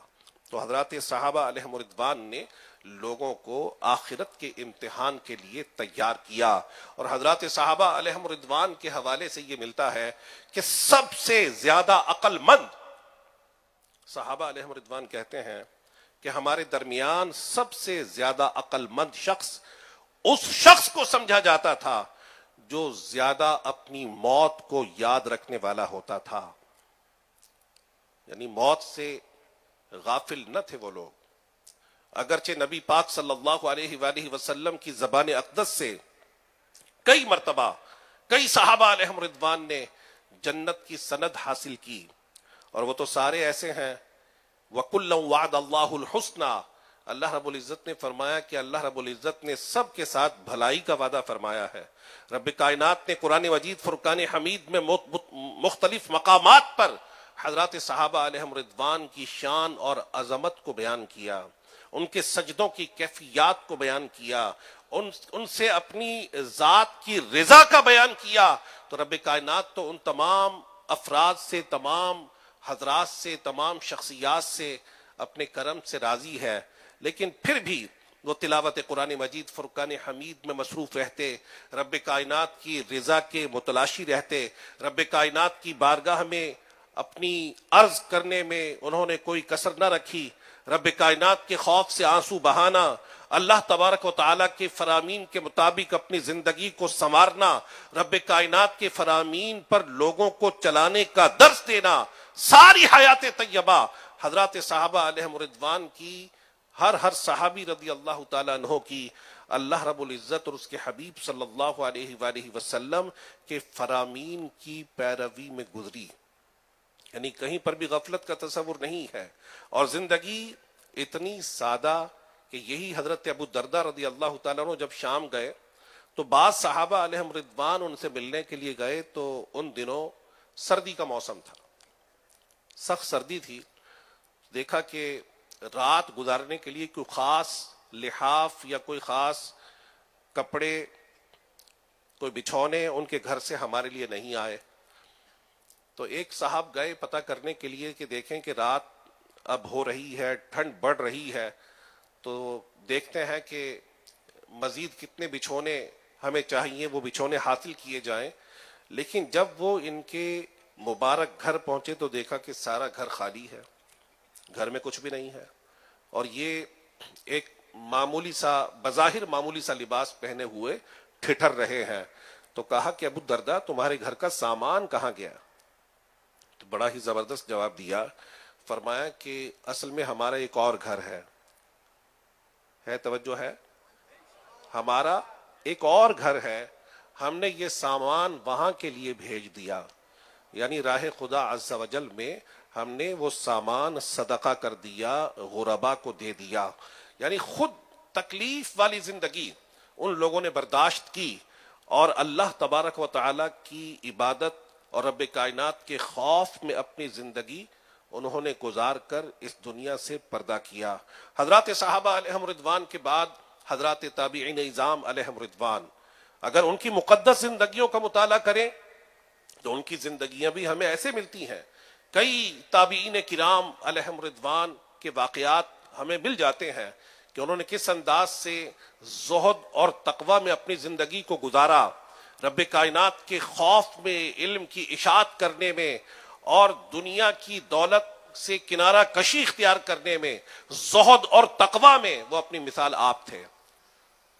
[SPEAKER 3] تو حضرات صحابہ علیہم رضوان نے لوگوں کو آخرت کے امتحان کے لیے تیار کیا. اور حضرات صحابہ علیہم رضوان کے حوالے سے یہ ملتا ہے کہ سب سے زیادہ عقل مند صحابہ علیہم رضوان کہتے ہیں کہ ہمارے درمیان سب سے زیادہ عقل مند شخص اس شخص کو سمجھا جاتا تھا جو زیادہ اپنی موت کو یاد رکھنے والا ہوتا تھا. یعنی موت سے غافل نہ تھے وہ لوگ. اگرچہ نبی پاک صلی اللہ علیہ وآلہ وسلم کی زبان اقدس سے کئی مرتبہ کئی صحابہ علیہم رضوان نے جنت کی سند حاصل کی, اور وہ تو سارے ایسے ہیں وَكُلًّا وَعَدَ اللَّهُ الْحُسْنَى, اللہ رب العزت نے فرمایا کہ اللہ رب العزت نے سب کے ساتھ بھلائی کا وعدہ فرمایا ہے. رب کائنات نے قرآن مجید فرقان حمید میں مختلف مقامات پر حضرات صحابہ علیہم رضوان کی شان اور عظمت کو بیان کیا, ان کے سجدوں کی کیفیات کو بیان کیا, ان سے اپنی ذات کی رضا کا بیان کیا. تو رب کائنات تو ان تمام افراد سے, تمام حضرات سے, تمام شخصیات سے اپنے کرم سے راضی ہے. لیکن پھر بھی وہ تلاوت قرآن مجید فرقان حمید میں مصروف رہتے، رب کائنات کی رضا کے متلاشی رہتے، رب کائنات کی بارگاہ میں اپنی عرض کرنے میں انہوں نے کوئی کسر نہ رکھی، رب کائنات کے خوف سے آنسو بہانا، اللہ تبارک و تعالیٰ کے فرامین کے مطابق اپنی زندگی کو سنوارنا، رب کائنات کے فرامین پر لوگوں کو چلانے کا درس دینا، ساری حیات طیبہ حضرات صحابہ علیہم رضوان کی، ہر صحابی رضی اللہ تعالیٰ عنہ کی اللہ رب العزت اور اس کے حبیب صلی اللہ علیہ وآلہ وسلم کے فرامین کی پیروی میں گزری، یعنی کہیں پر بھی غفلت کا تصور نہیں ہے، اور زندگی اتنی سادہ کہ یہی حضرت ابو الدرداء رضی اللہ تعالیٰ عنہ جب شام گئے تو بعض صحابہ علیہم رضوان ان سے ملنے کے لیے گئے، تو ان دنوں سردی کا موسم تھا، سخت سردی تھی، دیکھا کہ رات گزارنے کے لیے کوئی خاص لحاف یا کوئی خاص کپڑے، کوئی بچھونے ان کے گھر سے ہمارے لیے نہیں آئے، تو ایک صاحب گئے پتہ کرنے کے لیے کہ دیکھیں کہ رات اب ہو رہی ہے، ٹھنڈ بڑھ رہی ہے، تو دیکھتے ہیں کہ مزید کتنے بچھونے ہمیں چاہیے، وہ بچھونے حاصل کیے جائیں۔ لیکن جب وہ ان کے مبارک گھر پہنچے تو دیکھا کہ سارا گھر خالی ہے، گھر میں کچھ بھی نہیں ہے، اور یہ ایک معمولی سا، بظاہر معمولی سا لباس پہنے ہوئے ٹھٹر رہے ہیں۔ تو کہا کہ ابو الدرداء تمہارے گھر کا سامان کہاں گیا؟ تو بڑا ہی زبردست جواب دیا، فرمایا کہ اصل میں ہمارا ایک اور گھر ہے، توجہ ہے، ہمارا ایک اور گھر ہے، ہم نے یہ سامان وہاں کے لیے بھیج دیا، یعنی راہ خدا عز و جل میں ہم نے وہ سامان صدقہ کر دیا، غربا کو دے دیا، یعنی خود تکلیف والی زندگی ان لوگوں نے برداشت کی، اور اللہ تبارک و تعالی کی عبادت اور رب کائنات کے خوف میں اپنی زندگی انہوں نے گزار کر اس دنیا سے پردہ کیا۔ حضرات صحابہ علیہم رضوان کے بعد حضرات تابعین اعظام علیہم رضوان، اگر ان کی مقدس زندگیوں کا مطالعہ کریں تو ان کی زندگیاں بھی ہمیں ایسے ملتی ہیں۔ کئی تابعین کرام علیہم رضوان کے واقعات ہمیں مل جاتے ہیں کہ انہوں نے کس انداز سے زہد اور تقوی میں اپنی زندگی کو گزارا، رب کائنات کے خوف میں، علم کی اشاعت کرنے میں، اور دنیا کی دولت سے کنارہ کشی اختیار کرنے میں، زہد اور تقوی میں وہ اپنی مثال آپ تھے،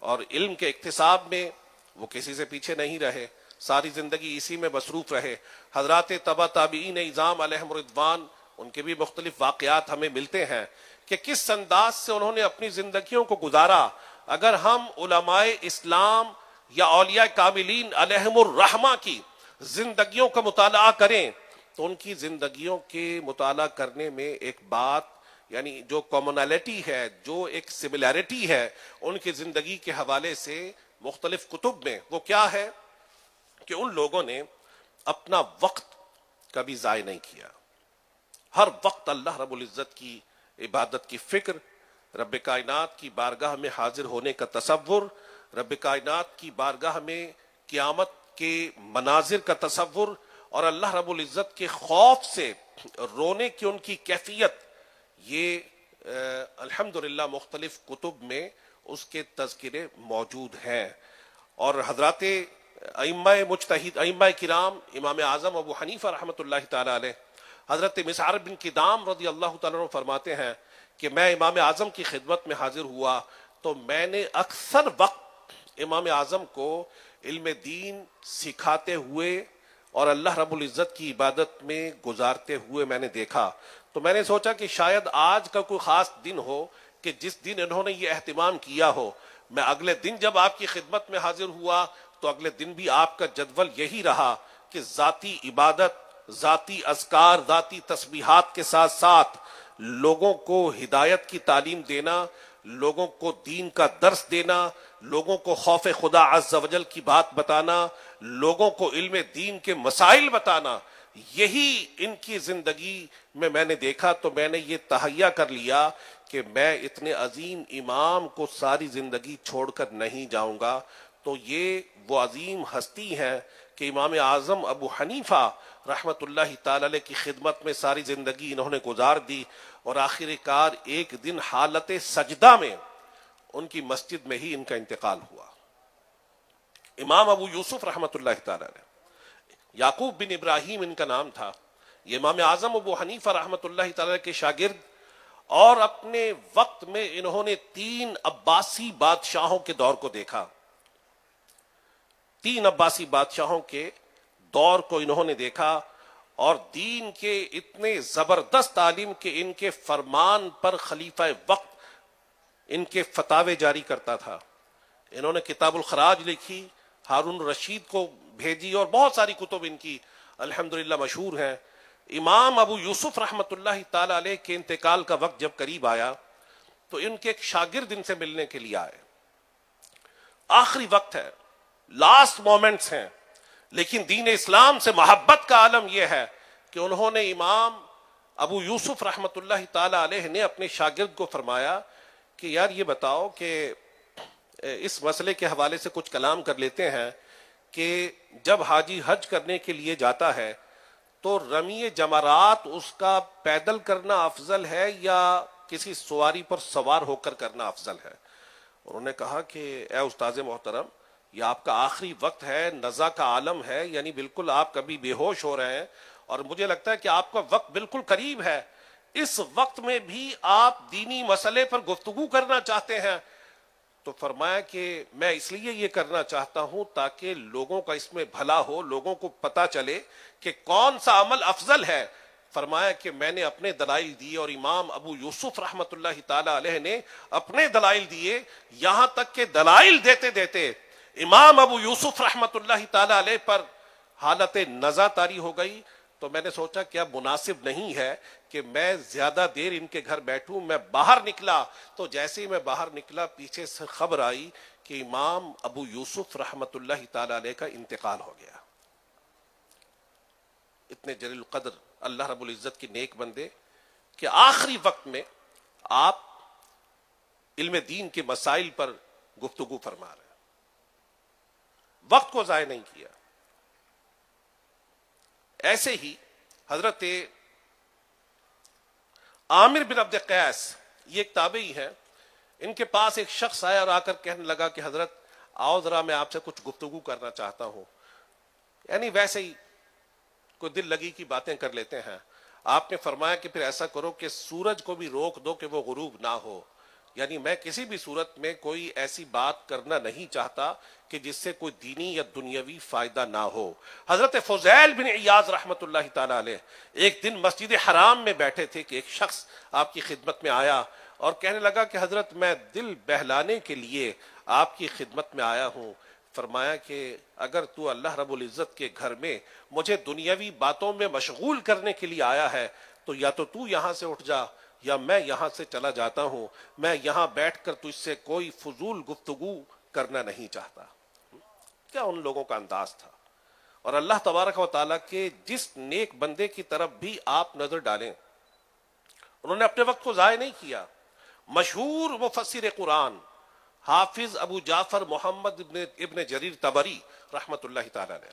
[SPEAKER 3] اور علم کے اکتساب میں وہ کسی سے پیچھے نہیں رہے، ساری زندگی اسی میں مصروف رہے۔ حضرات تبع تابعین اعظام علیہم رضوان، ان کے بھی مختلف واقعات ہمیں ملتے ہیں کہ کس انداز سے انہوں نے اپنی زندگیوں کو گزارا۔ اگر ہم علماء اسلام یا اولیاء کاملین علیہم الرحمہ کی زندگیوں کا مطالعہ کریں تو ان کی زندگیوں کے مطالعہ کرنے میں ایک بات، یعنی جو کامنالٹی ہے، جو ایک سملیرٹی ہے ان کی زندگی کے حوالے سے مختلف کتب میں، وہ کیا ہے کہ ان لوگوں نے اپنا وقت کبھی ضائع نہیں کیا، ہر وقت اللہ رب العزت کی عبادت کی فکر، رب کائنات کی بارگاہ میں حاضر ہونے کا تصور، رب کائنات کی بارگاہ میں قیامت کے مناظر کا تصور، اور اللہ رب العزت کے خوف سے رونے کی ان کی کیفیت، یہ الحمدللہ مختلف کتب میں اس کے تذکرے موجود ہیں۔ اور حضرات ائمہ مجتہد، ائمہ کرام، امام اعظم ابو حنیفہ رحمۃ اللہ تعالی علیہ، حضرت مسعر بن کدام رضی اللہ تعالیٰ عنہ فرماتے ہیں کہ میں امام اعظم کی خدمت میں حاضر ہوا تو میں نے اکثر وقت امام اعظم کو علم دین سکھاتے ہوئے اور اللہ رب العزت کی عبادت میں گزارتے ہوئے میں نے دیکھا، تو میں نے سوچا کہ شاید آج کا کوئی خاص دن ہو کہ جس دن انہوں نے یہ اہتمام کیا ہو، میں اگلے دن جب آپ کی خدمت میں حاضر ہوا تو اگلے دن بھی آپ کا جدول یہی رہا کہ ذاتی عبادت، ذاتی اذکار، ذاتی تسبیحات کے ساتھ ساتھ لوگوں کو ہدایت کی تعلیم دینا، لوگوں کو دین کا درس دینا، لوگوں کو خوف خدا عز و جل کی بات بتانا، لوگوں کو علم دین کے مسائل بتانا، یہی ان کی زندگی میں نے دیکھا، تو میں نے یہ تہیہ کر لیا کہ میں اتنے عظیم امام کو ساری زندگی چھوڑ کر نہیں جاؤں گا۔ تو یہ وہ عظیم ہستی ہیں کہ امام اعظم ابو حنیفہ رحمت اللہ تعالی علیہ کی خدمت میں ساری زندگی انہوں نے گزار دی، اور آخر کار ایک دن حالت سجدہ میں ان کی مسجد میں ہی ان کا انتقال ہوا۔ امام ابو یوسف رحمۃ اللہ تعالی علیہ، یعقوب بن ابراہیم ان کا نام تھا، یہ امام اعظم ابو حنیفہ رحمۃ اللہ تعالی کے شاگرد، اور اپنے وقت میں انہوں نے 3 عباسی بادشاہوں کے دور کو دیکھا۔ 3 عباسی بادشاہوں کے دور کو انہوں نے دیکھا، اور دین کے اتنے زبردست عالم کہ ان کے فرمان پر خلیفہ وقت ان کے فتاوے جاری کرتا تھا۔ انہوں نے کتاب الخراج لکھی، ہارون رشید کو بھیجی، اور بہت ساری کتب ان کی الحمدللہ مشہور ہیں۔ امام ابو یوسف رحمۃ اللہ تعالی علیہ کے انتقال کا وقت جب قریب آیا تو ان کے ایک شاگرد ان سے ملنے کے لیے آئے۔ آخری وقت ہے، لاسٹ مومنٹس ہیں، لیکن دین اسلام سے محبت کا عالم یہ ہے کہ انہوں نے امام ابو یوسف رحمۃ اللہ تعالی علیہ نے اپنے شاگرد کو فرمایا کہ یار یہ بتاؤ کہ اس مسئلے کے حوالے سے کچھ کلام کر لیتے ہیں کہ جب حاجی حج کرنے کے لیے جاتا ہے تو رمی جمرات اس کا پیدل کرنا افضل ہے یا کسی سواری پر سوار ہو کر کرنا افضل ہے؟ انہوں نے کہا کہ اے استاذ محترم، یہ آپ کا آخری وقت ہے، نزا کا عالم ہے، یعنی بالکل آپ کبھی بے ہوش ہو رہے ہیں، اور مجھے لگتا ہے کہ آپ کا وقت بالکل قریب ہے، اس وقت میں بھی آپ دینی مسئلے پر گفتگو کرنا چاہتے ہیں؟ تو فرمایا کہ میں اس لیے یہ کرنا چاہتا ہوں تاکہ لوگوں کا اس میں بھلا ہو، لوگوں کو پتا چلے کہ کون سا عمل افضل ہے۔ فرمایا کہ میں نے اپنے دلائل دیے، اور امام ابو یوسف رحمۃ اللہ تعالی علیہ نے اپنے دلائل دیے، یہاں تک کہ دلائل دیتے دیتے امام ابو یوسف رحمۃ اللہ تعالی علیہ پر حالت نزا طاری ہو گئی۔ تو میں نے سوچا کیا مناسب نہیں ہے کہ میں زیادہ دیر ان کے گھر بیٹھوں۔ میں باہر نکلا تو جیسے ہی میں باہر نکلا پیچھے سے خبر آئی کہ امام ابو یوسف رحمۃ اللہ تعالی علیہ کا انتقال ہو گیا۔ اتنے جلیل القدر اللہ رب العزت کے نیک بندے کہ آخری وقت میں آپ علم دین کے مسائل پر گفتگو فرما رہے ہیں، وقت کو ضائع نہیں کیا۔ ایسے ہی حضرت عامر بن عبد قیس، یہ ایک تابعی ہیں، ان کے پاس ایک شخص آیا اور آ کر کہنے لگا کہ حضرت آؤ ذرا میں آپ سے کچھ گفتگو کرنا چاہتا ہوں، یعنی ویسے ہی کوئی دل لگی کی باتیں کر لیتے ہیں۔ آپ نے فرمایا کہ پھر ایسا کرو کہ سورج کو بھی روک دو کہ وہ غروب نہ ہو، یعنی میں کسی بھی صورت میں کوئی ایسی بات کرنا نہیں چاہتا کہ جس سے کوئی دینی یا دنیاوی فائدہ نہ ہو۔ حضرت فضیل بن عیاض رحمۃ اللہ تعالی علیہ ایک دن مسجد حرام میں بیٹھے تھے کہ ایک شخص آپ کی خدمت میں آیا اور کہنے لگا کہ حضرت میں دل بہلانے کے لیے آپ کی خدمت میں آیا ہوں۔ فرمایا کہ اگر تو اللہ رب العزت کے گھر میں مجھے دنیاوی باتوں میں مشغول کرنے کے لیے آیا ہے تو یا تو یہاں سے اٹھ جا یا میں یہاں سے چلا جاتا ہوں، میں یہاں بیٹھ کر تجھ سے کوئی فضول گفتگو کرنا نہیں چاہتا۔ کیا ان لوگوں کا انداز تھا! اور اللہ تبارک و تعالیٰ کے جس نیک بندے کی طرف بھی آپ نظر ڈالیں، انہوں نے اپنے وقت کو ضائع نہیں کیا۔ مشہور مفسر قرآن حافظ ابو جعفر محمد ابن جریر طبری رحمت اللہ تعالی علیہ،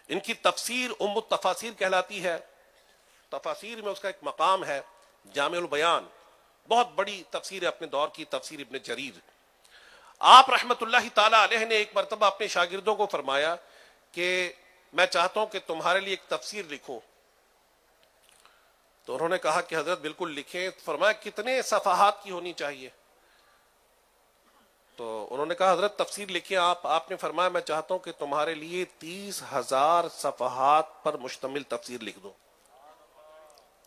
[SPEAKER 3] ان کی تفسیر ام التفاسیر کہلاتی ہے۔ تفاسیر میں اس کا ایک مقام ہے، جامع البیان، بہت بڑی تفسیر ہے اپنے دور کی، تفسیر ابن جریر۔ آپ رحمت اللہ تعالی علیہ نے ایک مرتبہ اپنے شاگردوں کو فرمایا کہ میں چاہتا ہوں کہ تمہارے لیے ایک تفسیر لکھوں۔ تو انہوں نے کہا کہ حضرت بالکل لکھیں۔ فرمایا کتنے صفحات کی ہونی چاہیے؟ تو انہوں نے کہا حضرت تفسیر لکھیں آپ۔ آپ نے فرمایا میں چاہتا ہوں کہ تمہارے لیے 30,000 صفحات پر مشتمل تفسیر لکھ دو۔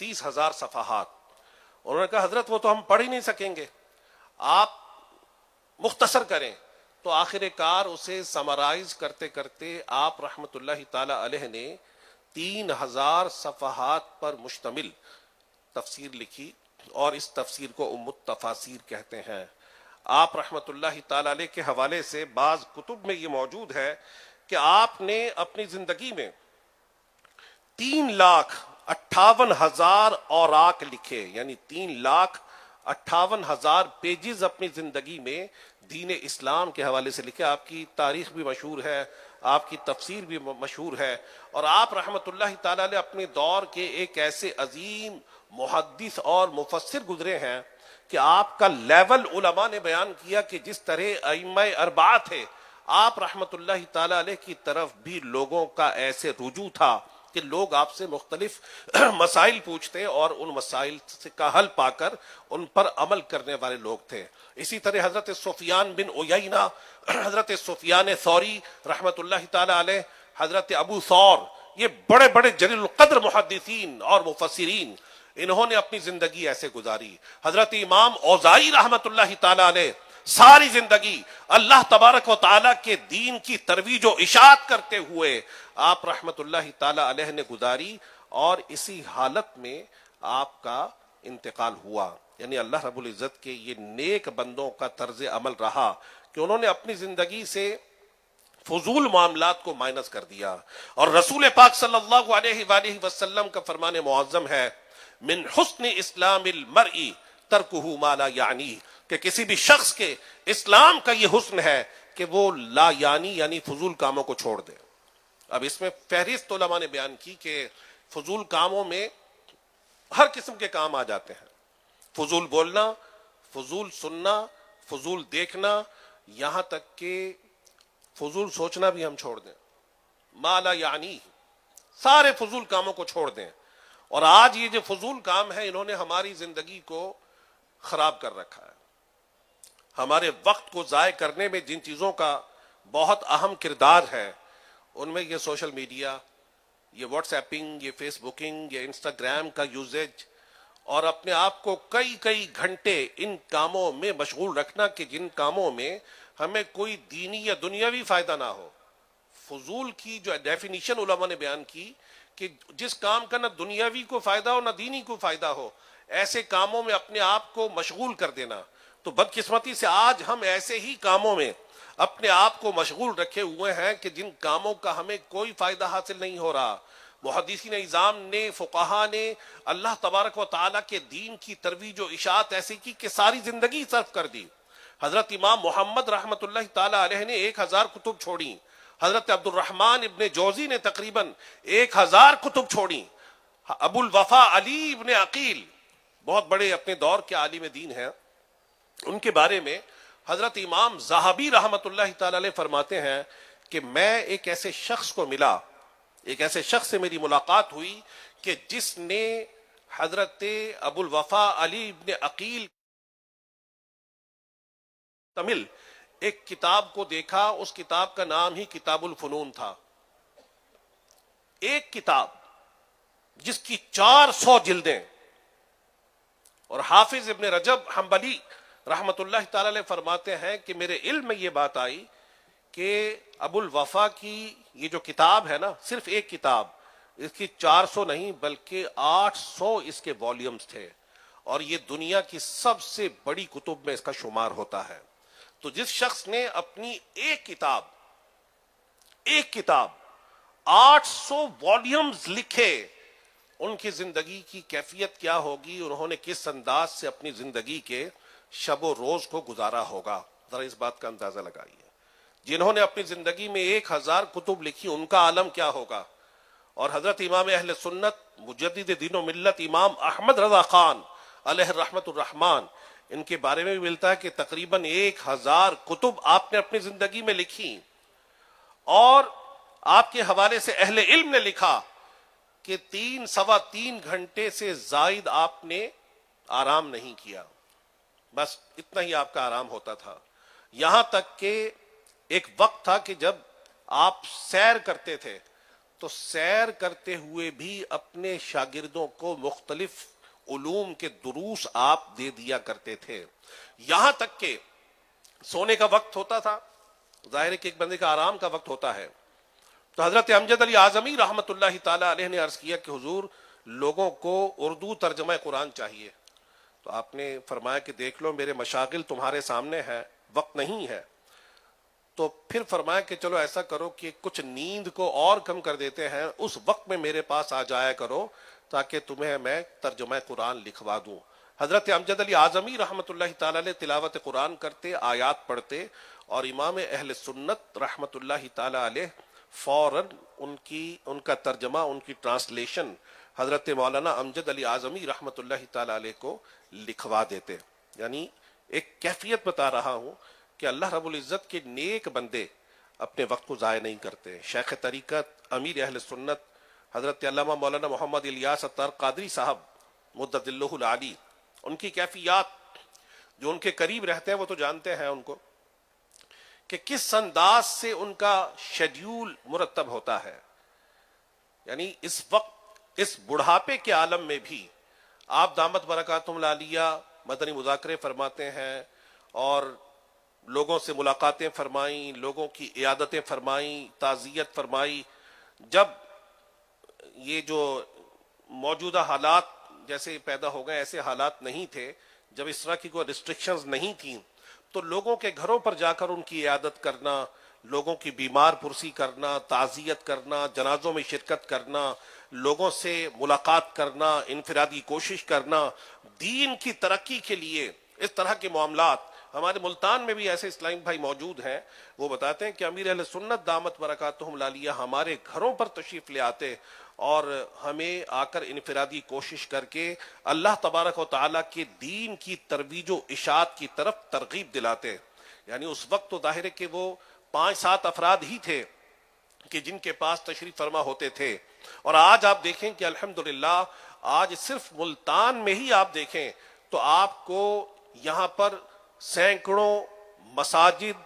[SPEAKER 3] 30,000 صفحات۔ انہوں نے کہا حضرت وہ تو ہم پڑھ ہی نہیں سکیں گے، آپ مختصر کریں۔ تو آخر کار اسے سمرائز کرتے کرتے آپ رحمت اللہ تعالی علیہ نے 3,000 صفحات پر مشتمل تفسیر لکھی، اور اس تفسیر کو ام التفاسیر کہتے ہیں۔ آپ رحمت اللہ تعالی علیہ کے حوالے سے بعض کتب میں یہ موجود ہے کہ آپ نے اپنی زندگی میں 3,58,000 اوراق لکھے، یعنی 3,58,000 پیجز اپنی زندگی میں دین اسلام کے حوالے سے لکھے۔ آپ کی تاریخ بھی مشہور ہے، آپ کی تفسیر بھی مشہور ہے، اور آپ رحمت اللہ تعالی علیہ اپنے دور کے ایک ایسے عظیم محدث اور مفسر گزرے ہیں کہ آپ کا لیول علماء نے بیان کیا کہ جس طرح ائمہ اربعہ تھے، آپ رحمت اللہ تعالی علیہ کی طرف بھی لوگوں کا ایسے رجوع تھا کہ لوگ آپ سے مختلف مسائل پوچھتے اور ان مسائل کا حل پا کر ان پر عمل کرنے والے لوگ تھے. اسی طرح حضرت سفیان بن عیینہ، حضرت سفیان ثوری رحمت اللہ تعالی علیہ، حضرت ابو ثور، یہ بڑے بڑے جلیل القدر محدثین اور مفسرین، انہوں نے اپنی زندگی ایسے گزاری. حضرت امام اوزاعی رحمت اللہ تعالی علیہ ساری زندگی اللہ تبارک و تعالیٰ کے دین کی ترویج و اشاعت کرتے ہوئے آپ رحمت اللہ تعالی علیہ نے گزاری، اور اسی حالت میں آپ کا انتقال ہوا. یعنی اللہ رب العزت کے یہ نیک بندوں کا طرز عمل رہا کہ انہوں نے اپنی زندگی سے فضول معاملات کو مائنس کر دیا. اور رسول پاک صلی اللہ علیہ وآلہ وسلم کا فرمان معظم ہے، من حسن اسلام المرء ترکہ ما لا یعنی، کہ کسی بھی شخص کے اسلام کا یہ حسن ہے کہ وہ لا یعنی فضول کاموں کو چھوڑ دے. اب اس میں فہرست علماء نے بیان کی کہ فضول کاموں میں ہر قسم کے کام آ جاتے ہیں، فضول بولنا، فضول سننا، فضول دیکھنا، یہاں تک کہ فضول سوچنا بھی ہم چھوڑ دیں، ما لا یعنی، سارے فضول کاموں کو چھوڑ دیں. اور آج یہ جو فضول کام ہے انہوں نے ہماری زندگی کو خراب کر رکھا ہے. ہمارے وقت کو ضائع کرنے میں جن چیزوں کا بہت اہم کردار ہے ان میں یہ سوشل میڈیا، یہ واٹس ایپنگ، یہ فیس بکنگ، یہ انسٹاگرام کا یوزیج، اور اپنے آپ کو کئی گھنٹے ان کاموں میں مشغول رکھنا کہ جن کاموں میں ہمیں کوئی دینی یا دنیاوی فائدہ نہ ہو. فضول کی جو ڈیفینیشن علماء نے بیان کی کہ جس کام کا نہ دنیاوی کو فائدہ ہو نہ دینی کو فائدہ ہو، ایسے کاموں میں اپنے آپ کو مشغول کر دینا. تو بدقسمتی سے آج ہم ایسے ہی کاموں میں اپنے آپ کو مشغول رکھے ہوئے ہیں کہ جن کاموں کا ہمیں کوئی فائدہ حاصل نہیں ہو رہا. محدثین اعظام نے، فقہا نے اللہ تبارک و تعالیٰ کے دین کی ترویج و اشاعت ایسی کی کہ ساری زندگی صرف کر دی. حضرت امام محمد رحمت اللہ تعالیٰ علیہ نے 1000 کتب چھوڑی. حضرت عبد الرحمن ابن جوزی نے تقریباً 1000 کتب چھوڑی. ابو الوفا علی ابن عقیل بہت بڑے اپنے دور کے عالم دین ہیں، ان کے بارے میں حضرت امام ذہبی رحمت اللہ تعالی علیہ فرماتے ہیں کہ میں ایک ایسے شخص کو ملا، ایک ایسے شخص سے میری ملاقات ہوئی کہ جس نے حضرت ابو الوفا علی ابن عقیل تمل ایک کتاب کو دیکھا. اس کتاب کا نام ہی کتاب الفنون تھا. ایک کتاب جس کی 400 جلدیں. اور حافظ ابن رجب حنبلی رحمت اللہ تعالی علیہ فرماتے ہیں کہ میرے علم میں یہ بات آئی کہ ابو الوفا کی یہ جو کتاب ہے نا، صرف ایک کتاب، اس کی 400 نہیں بلکہ 800 اس کے والیومز تھے، اور یہ دنیا کی سب سے بڑی کتب میں اس کا شمار ہوتا ہے. تو جس شخص نے اپنی ایک کتاب 800 والیومز لکھے، ان کی زندگی کی کیفیت کیا ہوگی، انہوں نے کس انداز سے اپنی زندگی کے شب و روز کو گزارا ہوگا، ذرا اس بات کا اندازہ لگائیے. جنہوں نے اپنی زندگی میں 1000 کتب لکھی ان کا عالم کیا ہوگا. اور حضرت امام اہل سنت مجدد دین و ملت امام احمد رضا خان علیہ رحمت الرحمن، ان کے بارے میں بھی ملتا ہے کہ تقریباً 1000 کتب آپ نے اپنی زندگی میں لکھی. اور آپ کے حوالے سے اہل علم نے لکھا کہ 3-3.25 گھنٹے سے زائد آپ نے آرام نہیں کیا، بس اتنا ہی آپ کا آرام ہوتا تھا. یہاں تک کہ ایک وقت تھا کہ جب آپ سیر کرتے تھے تو سیر کرتے ہوئے بھی اپنے شاگردوں کو مختلف علوم کے دروس آپ دے دیا کرتے تھے. یہاں تک کہ سونے کا وقت ہوتا تھا، ظاہر ہے کہ ایک بندے کا آرام کا وقت ہوتا ہے. تو حضرت امجد علی اعظمی رحمت اللہ تعالی علیہ نے عرض کیا کہ حضور لوگوں کو اردو ترجمہ قرآن چاہیے. تو آپ نے فرمایا کہ دیکھ لو میرے مشاغل تمہارے سامنے ہے، وقت نہیں ہے. تو پھر فرمایا کہ چلو ایسا کرو کہ کچھ نیند کو اور کم کر دیتے ہیں، اس وقت میں میرے پاس آ جایا کرو تاکہ تمہیں میں ترجمہ قرآن لکھوا دوں. حضرت امجد علی اعظمی رحمت اللہ تعالی علیہ تلاوت قرآن کرتے، آیات پڑھتے، اور امام اہل سنت رحمت اللہ تعالی علیہ فوراً ان کا ترجمہ، ان کی ٹرانسلیشن حضرت مولانا امجد علی اعظمی رحمت اللہ تعالی علیہ کو لکھوا دیتے. یعنی ایک کیفیت بتا رہا ہوں کہ اللہ رب العزت کے نیک بندے اپنے وقت کو ضائع نہیں کرتے. شیخ طریقت امیر اہل سنت حضرت علامہ مولانا محمد الیاس اتار قادری صاحب مدد اللہ العلی، ان کی کیفیات جو ان کے قریب رہتے ہیں وہ تو جانتے ہیں ان کو کہ کس انداز سے ان کا شیڈیول مرتب ہوتا ہے. یعنی اس وقت اس بڑھاپے کے عالم میں بھی آپ دامت برکاتہم العالیہ مدنی مذاکرے فرماتے ہیں اور لوگوں سے ملاقاتیں فرمائیں، لوگوں کی عیادتیں فرمائیں، تعزیت فرمائی. جب یہ جو موجودہ حالات جیسے پیدا ہو گئے ایسے حالات نہیں تھے، جب اس طرح کی کوئی ریسٹرکشنز نہیں تھیں، تو لوگوں کے گھروں پر جا کر ان کی عیادت کرنا، لوگوں کی بیمار پرسی کرنا، تعزیت کرنا، جنازوں میں شرکت کرنا، لوگوں سے ملاقات کرنا، انفرادی کوشش کرنا، دین کی ترقی کے لیے اس طرح کے معاملات. ہمارے ملتان میں بھی ایسے اسلام بھائی موجود ہیں، وہ بتاتے ہیں کہ امیر اہل سنت دامت برکاتہم العالیہ ہمارے گھروں پر تشریف لے آتے اور ہمیں آ کر انفرادی کوشش کر کے اللہ تبارک و تعالیٰ کے دین کی ترویج و اشاعت کی طرف ترغیب دلاتے. یعنی اس وقت تو ظاہر ہے کہ وہ 5-7 افراد ہی تھے کہ جن کے پاس تشریف فرما ہوتے تھے. اور آج آپ دیکھیں کہ الحمدللہ آج صرف ملتان میں ہی آپ دیکھیں تو آپ کو یہاں پر سینکڑوں مساجد،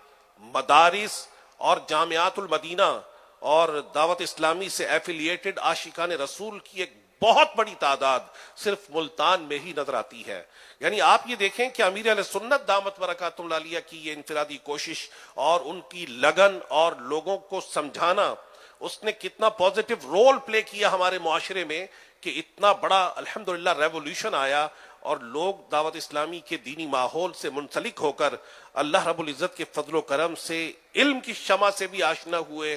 [SPEAKER 3] مدارس اور جامعات المدینہ اور دعوت اسلامی سے ایفیلیٹڈ عاشقان رسول کی ایک بہت بڑی تعداد صرف ملتان میں ہی نظر آتی ہے. یعنی آپ یہ دیکھیں کہ امیر اہل سنت دامت برکاتہم العالیہ کی یہ انفرادی کوشش اور ان کی لگن اور لوگوں کو سمجھانا، اس نے کتنا پازیٹو رول پلے کیا ہمارے معاشرے میں کہ اتنا بڑا الحمدللہ ریولوشن آیا اور لوگ دعوت اسلامی کے دینی ماحول سے منسلک ہو کر اللہ رب العزت کے فضل و کرم سے علم کی شمع سے بھی آشنا ہوئے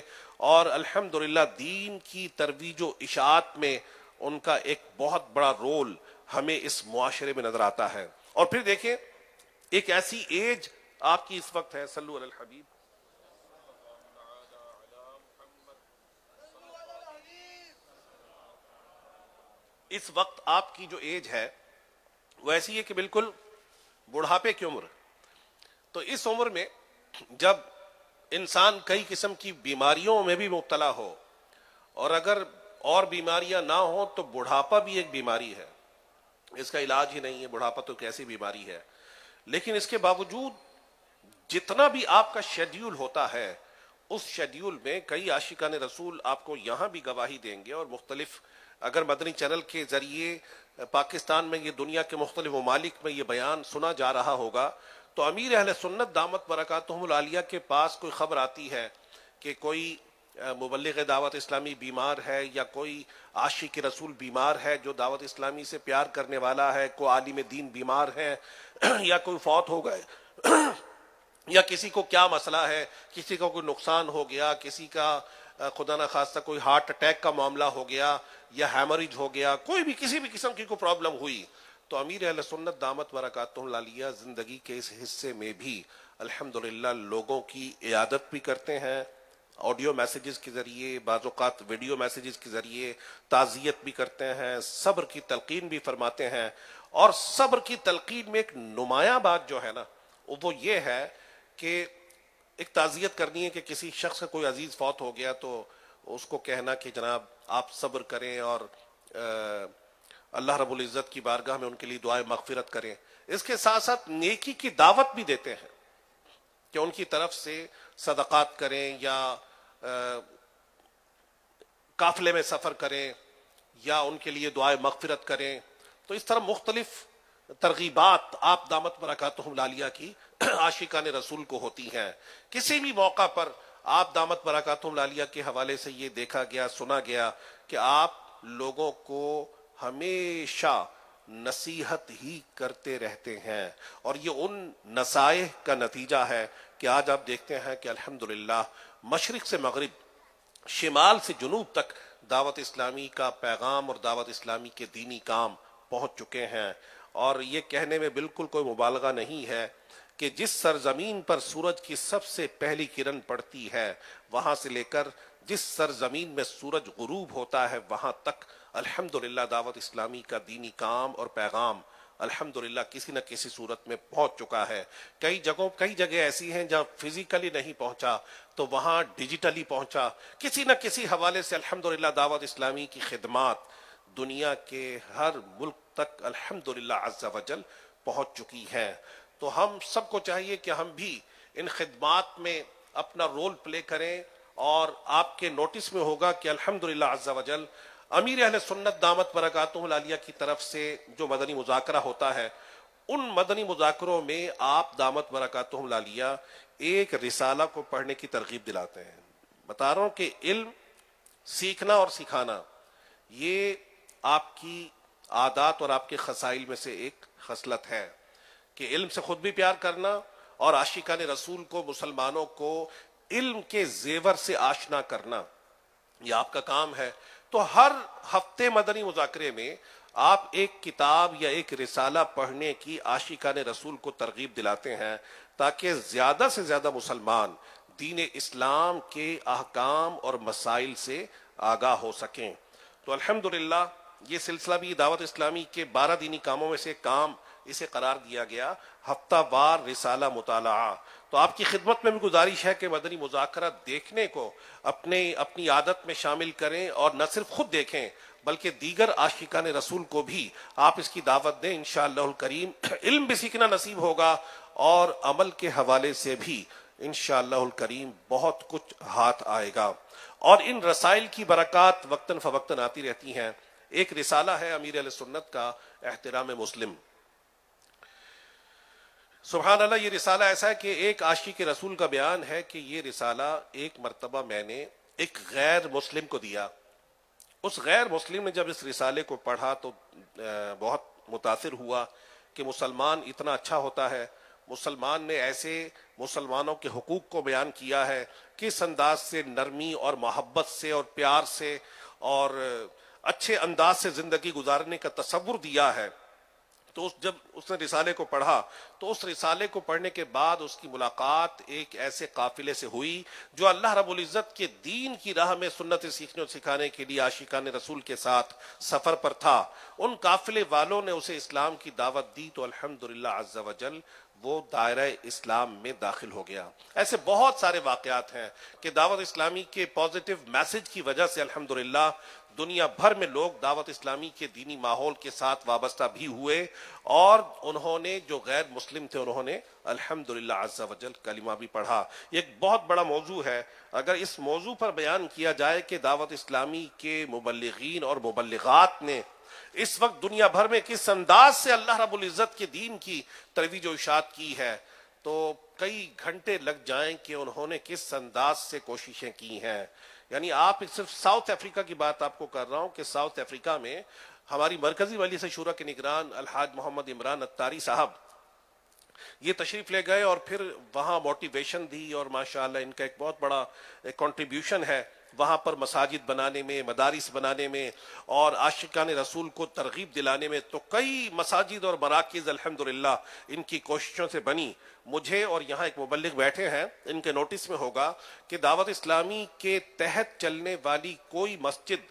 [SPEAKER 3] اور الحمدللہ دین کی ترویج و اشاعت میں ان کا ایک بہت بڑا رول ہمیں اس معاشرے میں نظر آتا ہے. اور پھر دیکھیں ایک ایسی ایج آپ کی اس وقت ہے، صلو علی الحبیب، اس وقت آپ کی جو ایج ہے وہ ایسی ہے کہ بالکل بڑھاپے کی عمر. تو اس عمر میں جب انسان کئی قسم کی بیماریوں میں بھی مبتلا ہو اور اگر اور بیماریاں نہ ہوں تو بڑھاپا بھی ایک بیماری ہے، اس کا علاج ہی نہیں ہے. بڑھاپا تو کیسی بیماری ہے، لیکن اس کے باوجود جتنا بھی آپ کا شیڈیول ہوتا ہے اس شیڈیول میں کئی عاشقان رسول آپ کو یہاں بھی گواہی دیں گے اور مختلف اگر مدنی چینل کے ذریعے پاکستان میں یہ دنیا کے مختلف ممالک میں یہ بیان سنا جا رہا ہوگا تو امیر اہل سنت دامت برکاتہم العالیہ کے پاس کوئی خبر آتی ہے کہ کوئی مبلغ دعوت اسلامی بیمار ہے یا کوئی عاشق رسول بیمار ہے جو دعوت اسلامی سے پیار کرنے والا ہے، کوئی عالم دین بیمار ہے یا کوئی فوت ہو گئے یا کسی کو کیا مسئلہ ہے، کسی کو کوئی نقصان ہو گیا، کسی کا خدا نہ خواستہ کوئی ہارٹ اٹیک کا معاملہ ہو گیا یا ہیمریج ہو گیا، کوئی بھی کسی بھی قسم کی کوئی پرابلم ہوئی تو امیر اہل سنت دامت برکاتہم العالیہ زندگی کے اس حصے میں بھی الحمدللہ لوگوں کی عیادت بھی کرتے ہیں، آڈیو میسیجز کے ذریعے، بعض اوقات ویڈیو میسیجز کے ذریعے تعزیت بھی کرتے ہیں، صبر کی تلقین بھی فرماتے ہیں. اور صبر کی تلقین میں ایک نمایاں بات جو ہے نا وہ یہ ہے کہ ایک تعزیت کرنی ہے کہ کسی شخص کا کوئی عزیز فوت ہو گیا تو اس کو کہنا کہ جناب آپ صبر کریں اور اللہ رب العزت کی بارگاہ میں ان کے لیے دعائے مغفرت کریں. اس کے ساتھ ساتھ نیکی کی دعوت بھی دیتے ہیں کہ ان کی طرف سے صدقات کریں یا قافلے میں سفر کریں یا ان کے لیے دعائے مغفرت کریں. تو اس طرح مختلف ترغیبات آپ دامت برکاتہم العالیہ کی عاشقان رسول کو ہوتی ہیں. کسی بھی موقع پر آپ دامت برکاتہم العالیہ کے حوالے سے یہ دیکھا گیا، سنا گیا کہ آپ لوگوں کو ہمیشہ نصیحت ہی کرتے رہتے ہیں اور یہ ان نصائح کا نتیجہ ہے کہ آج آپ دیکھتے ہیں کہ الحمدللہ مشرق سے مغرب، شمال سے جنوب تک دعوت اسلامی کا پیغام اور دعوت اسلامی کے دینی کام پہنچ چکے ہیں. اور یہ کہنے میں بالکل کوئی مبالغہ نہیں ہے کہ جس سرزمین پر سورج کی سب سے پہلی کرن پڑتی ہے وہاں سے لے کر جس سرزمین میں سورج غروب ہوتا ہے وہاں تک الحمدللہ دعوت اسلامی کا دینی کام اور پیغام الحمدللہ کسی نہ کسی صورت میں پہنچ چکا ہے. کئی جگہ ایسی ہیں جہاں فزیکلی نہیں پہنچا تو وہاں ڈیجیٹلی پہنچا. کسی نہ کسی حوالے سے الحمدللہ دعوت اسلامی کی خدمات دنیا کے ہر ملک تک الحمدللہ عز وجل پہنچ چکی ہیں. تو ہم سب کو چاہیے کہ ہم بھی ان خدمات میں اپنا رول پلے کریں. اور آپ کے نوٹس میں ہوگا کہ الحمدللہ عز وجل امیر اہل سنت دامت برکاتہم العالیہ کی طرف سے جو مدنی مذاکرہ ہوتا ہے ان مدنی مذاکروں میں آپ دامت برکاتہم العالیہ ایک رسالہ کو پڑھنے کی ترغیب دلاتے ہیں. بتا رہا ہوں کہ علم سیکھنا اور سکھانا یہ آپ کی عادات اور آپ کے خصائل میں سے ایک خصلت ہے کہ علم سے خود بھی پیار کرنا اور عاشقان رسول کو مسلمانوں کو علم کے زیور سے آشنا کرنا یہ آپ کا کام ہے. تو ہر ہفتے مدنی مذاکرے میں آپ ایک کتاب یا ایک رسالہ پڑھنے کی عاشقان رسول کو ترغیب دلاتے ہیں تاکہ زیادہ سے زیادہ مسلمان دین اسلام کے احکام اور مسائل سے آگاہ ہو سکیں. تو الحمدللہ یہ سلسلہ بھی دعوت اسلامی کے 12 دینی کاموں میں سے ایک کام اسے قرار دیا گیا، ہفتہ وار رسالہ مطالعہ. تو آپ کی خدمت میں بھی گزارش ہے کہ مدنی مذاکرہ دیکھنے کو اپنی عادت میں شامل کریں اور نہ صرف خود دیکھیں بلکہ دیگر عاشقان رسول کو بھی آپ اس کی دعوت دیں. انشاءاللہ الکریم علم بھی سیکھنا نصیب ہوگا اور عمل کے حوالے سے بھی انشاءاللہ الکریم بہت کچھ ہاتھ آئے گا. اور ان رسائل کی برکات وقتاً فوقتاً آتی رہتی ہیں. ایک رسالہ ہے امیر اہل سنت کا احترام مسلم. سبحان اللہ، یہ رسالہ ایسا ہے کہ ایک عاشق رسول کا بیان ہے کہ یہ رسالہ ایک مرتبہ میں نے ایک غیر مسلم کو دیا. اس غیر مسلم نے جب اس رسالے کو پڑھا تو بہت متاثر ہوا کہ مسلمان اتنا اچھا ہوتا ہے. مسلمان نے ایسے مسلمانوں کے حقوق کو بیان کیا ہے، کس انداز سے نرمی اور محبت سے اور پیار سے اور اچھے انداز سے زندگی گزارنے کا تصور دیا ہے. تو جب اس نے رسالے کو پڑھا تو اس رسالے کو پڑھنے کے بعد اس کی ملاقات ایک ایسے قافلے سے ہوئی جو اللہ رب العزت کے دین کی راہ میں سنت سیکھنے اور سکھانے کے لیے عاشقان رسول کے ساتھ سفر پر تھا. ان قافلے والوں نے اسے اسلام کی دعوت دی تو الحمدللہ عز وجل وہ دائرہ اسلام میں داخل ہو گیا. ایسے بہت سارے واقعات ہیں کہ دعوت اسلامی کے پازیٹیو میسج کی وجہ سے الحمدللہ دنیا بھر میں لوگ دعوت اسلامی کے دینی ماحول کے ساتھ وابستہ بھی ہوئے اور انہوں نے جو غیر مسلم تھے انہوں نے الحمدللہ عز وجل کلمہ بھی پڑھا. یہ ایک بہت بڑا موضوع ہے. اگر اس موضوع پر بیان کیا جائے کہ دعوت اسلامی کے مبلغین اور مبلغات نے اس وقت دنیا بھر میں کس انداز سے اللہ رب العزت کے دین کی ترویج و اشاعت کی ہے تو کئی گھنٹے لگ جائیں کہ انہوں نے کس انداز سے کوششیں کی ہیں. یعنی آپ صرف ساؤتھ افریقہ کی بات آپ کو کر رہا ہوں کہ ساؤتھ افریقہ میں ہماری مرکزی مجلس شورا کے نگران الحاج محمد عمران اتاری صاحب یہ تشریف لے گئے اور پھر وہاں موٹیویشن دی اور ماشاءاللہ ان کا ایک بہت بڑا کنٹریبیوشن ہے وہاں پر مساجد بنانے میں، مدارس بنانے میں اور عاشقان رسول کو ترغیب دلانے میں. تو کئی مساجد اور مراکز الحمدللہ ان کی کوششوں سے بنی. مجھے اور یہاں ایک مبلغ بیٹھے ہیں ان کے نوٹس میں ہوگا کہ دعوت اسلامی کے تحت چلنے والی کوئی مسجد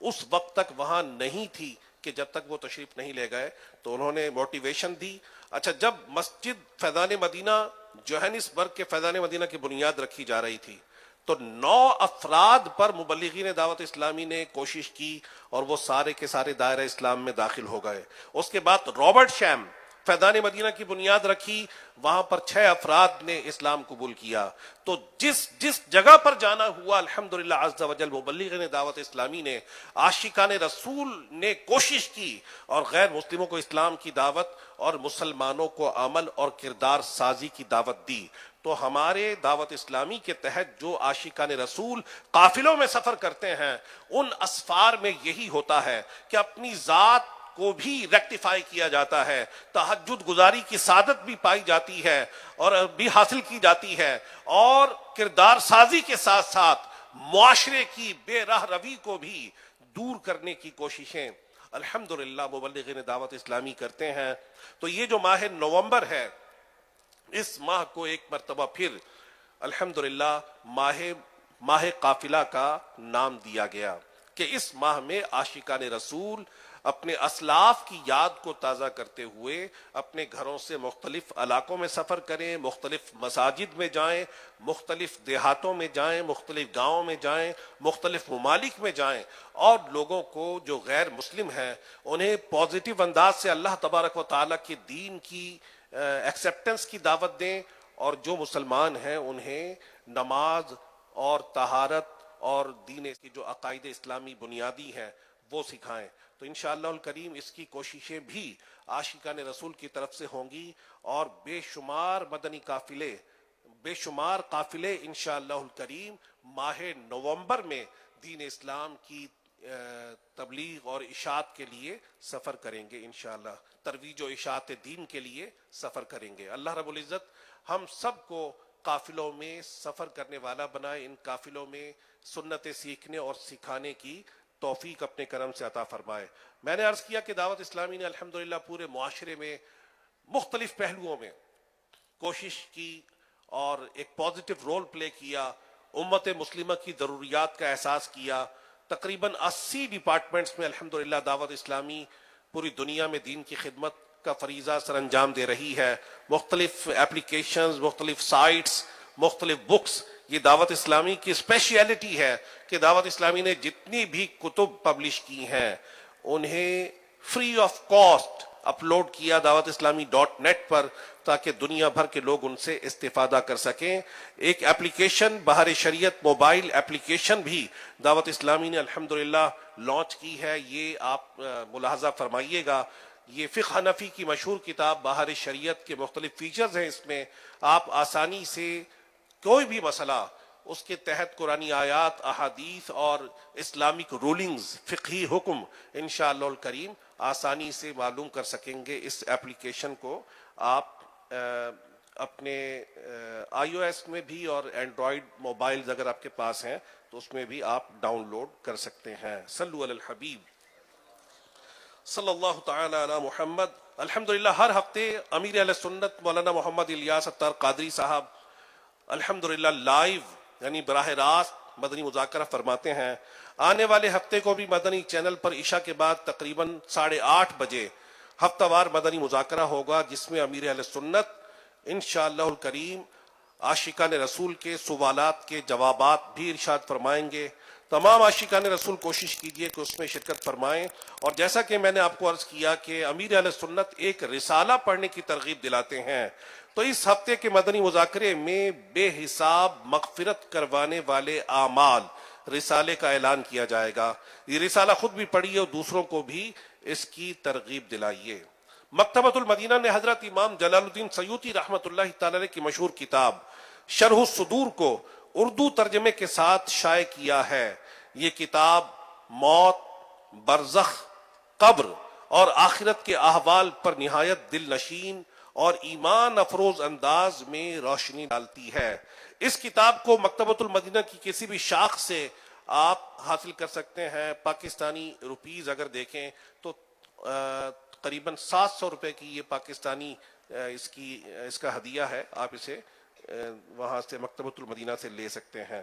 [SPEAKER 3] اس وقت تک وہاں نہیں تھی کہ جب تک وہ تشریف نہیں لے گئے. تو انہوں نے موٹیویشن دی. اچھا، جب مسجد فیضان مدینہ جوہانسبرگ کے فیضان مدینہ کی بنیاد رکھی جا رہی تھی تو 9 افراد پر مبلغین دعوت اسلامی نے کوشش کی اور وہ سارے کے سارے دائرہ اسلام میں داخل ہو گئے. اس کے بعد رابرٹ شیم فیضان مدینہ کی بنیاد رکھی، وہاں پر 6 افراد نے اسلام قبول کیا. تو جس جگہ پر جانا ہوا الحمدللہ عز وجل مبلغین دعوت اسلامی نے، عاشقان رسول نے کوشش کی اور غیر مسلموں کو اسلام کی دعوت اور مسلمانوں کو عمل اور کردار سازی کی دعوت دی. تو ہمارے دعوت اسلامی کے تحت جو عاشقان رسول قافلوں میں سفر کرتے ہیں ان اسفار میں یہی ہوتا ہے کہ اپنی ذات کو بھی ریکٹیفائی کیا جاتا ہے، تہجد گزاری کی سعادت بھی پائی جاتی ہے اور بھی حاصل کی جاتی ہے اور کردار سازی کے ساتھ ساتھ معاشرے کی بے راہ روی کو بھی دور کرنے کی کوششیں الحمدللہ مبلغین دعوت اسلامی کرتے ہیں. تو یہ جو ماہ نومبر ہے اس ماہ کو ایک مرتبہ پھر الحمدللہ ماہ قافلہ کا نام دیا گیا کہ اس ماہ میں عاشقان رسول اپنے اسلاف کی یاد کو تازہ کرتے ہوئے اپنے گھروں سے مختلف علاقوں میں سفر کریں، مختلف مساجد میں جائیں، مختلف دیہاتوں میں جائیں، مختلف گاؤں میں جائیں، مختلف ممالک میں جائیں، اور لوگوں کو جو غیر مسلم ہیں انہیں پازیٹیو انداز سے اللہ تبارک و تعالیٰ کے دین کی ایکسیپٹنس کی دعوت دیں، اور جو مسلمان ہیں انہیں نماز اور طہارت اور دین کی جو عقائد اسلامی بنیادی ہیں وہ سکھائیں۔ تو انشاءاللہ الکریم اس کی کوششیں بھی عاشقان رسول کی طرف سے ہوں گی، اور بے شمار مدنی قافلے، بے شمار قافلے انشاءاللہ الکریم ماہ نومبر میں دین اسلام کی تبلیغ اور اشاعت کے لیے سفر کریں گے، انشاءاللہ ترویج و اشاعت دین کے لیے سفر کریں گے۔ اللہ رب العزت ہم سب کو قافلوں میں سفر کرنے والا بنائے، ان قافلوں میں سنتیں سیکھنے اور سکھانے کی توفیق اپنے کرم سے عطا فرمائے۔ میں نے عرض کیا کہ دعوت اسلامی نے الحمدللہ پورے معاشرے میں مختلف پہلوؤں میں کوشش کی اور ایک پازیٹیو رول پلے کیا، امت مسلمہ کی ضروریات کا احساس کیا۔ تقریباً 80 ڈپارٹمنٹس میں الحمدللہ دعوت اسلامی پوری دنیا میں دین کی خدمت کا فریضہ سر انجام دے رہی ہے۔ مختلف اپلیکیشنز، مختلف سائٹس، مختلف بکس، یہ دعوت اسلامی کی اسپیشیلٹی ہے کہ دعوت اسلامی نے جتنی بھی کتب پبلش کی ہیں انہیں فری آف کاسٹ اپلوڈ کیا دعوت اسلامی .net پر، تاکہ دنیا بھر کے لوگ ان سے استفادہ کر سکیں۔ ایک اپلیکیشن بہار شریعت موبائل اپلیکیشن بھی دعوت اسلامی نے الحمدللہ لانچ کی ہے، یہ آپ ملاحظہ فرمائیے گا۔ یہ فقہ حنفی کی مشہور کتاب بہار شریعت کے مختلف فیچرز ہیں، اس میں آپ آسانی سے کوئی بھی مسئلہ، اس کے تحت قرآنی آیات، احادیث اور اسلامک رولنگز، فقہی حکم انشاءاللہ الکریم آسانی سے معلوم کر سکیں گے۔ اس اپلیکیشن کو آپ اپنے آئی او ایس میں بھی اور اینڈرائیڈ موبائلز اگر آپ کے پاس ہیں تو اس میں بھی آپ ڈاؤن لوڈ کر سکتے ہیں۔ صلو علی الحبیب صلی اللہ تعالی علی محمد۔ الحمدللہ ہر ہفتے امیر اہل سنت مولانا محمد الیاس اتار قادری صاحب الحمدللہ لائیو یعنی براہ راست مدنی مذاکرہ فرماتے ہیں۔ آنے والے ہفتے کو بھی مدنی چینل پر عشاء کے بعد تقریباً 8:30 بجے ہفتہ وار مدنی مذاکرہ ہوگا، جس میں امیر اہل سنت انشاءاللہ الکریم عاشقان رسول کے سوالات کے جوابات بھی ارشاد فرمائیں گے۔ تمام عاشقان رسول کوشش کیجئے کہ اس میں شرکت فرمائیں، اور جیسا کہ میں نے آپ کو عرض کیا کہ امیر اہل سنت ایک رسالہ پڑھنے کی ترغیب دلاتے ہیں، تو اس ہفتے کے مدنی مذاکرے میں بے حساب مغفرت کروانے والے اعمال رسالے کا اعلان کیا جائے گا۔ یہ رسالہ خود بھی پڑھیے اور دوسروں کو بھی اس کی ترغیب دلائیے۔ مکتبۃ المدینہ نے حضرت امام جلال الدین سیوطی رحمۃ اللہ تعالی علیہ کی مشہور کتاب شرح الصدور کو اردو ترجمے کے ساتھ شائع کیا ہے۔ یہ کتاب موت، برزخ، قبر اور آخرت کے احوال پر نہایت دل نشین اور ایمان افروز انداز میں روشنی ڈالتی ہے۔ اس کتاب کو مکتبۃ المدینہ کی کسی بھی شاخ سے آپ حاصل کر سکتے ہیں۔ پاکستانی روپیز اگر دیکھیں تو قریباً 700 روپے کی یہ پاکستانی اس کا ہدیہ ہے، آپ اسے وہاں سے مکتبۃ المدینہ سے لے سکتے ہیں۔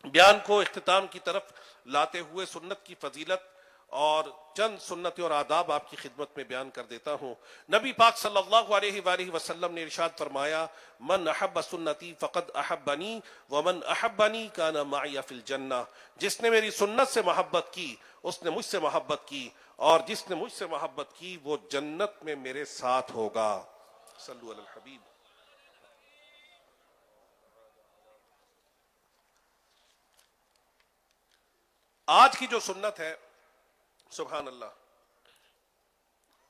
[SPEAKER 3] بیان کو اختتام کی طرف لاتے ہوئے سنت کی فضیلت اور چند سنت اور آداب آپ کی خدمت میں بیان کر دیتا ہوں۔ نبی پاک صلی اللہ علیہ وآلہ وسلم نے ارشاد فرمایا، من احب سنتی فقد احبنی ومن احبنی کان معی فی الجنہ۔ جس نے میری سنت سے محبت کی اس نے مجھ سے محبت کی، اور جس نے مجھ سے محبت کی وہ جنت میں میرے ساتھ ہوگا۔ صلو علی الحبیب۔ آج کی جو سنت ہے سبحان اللہ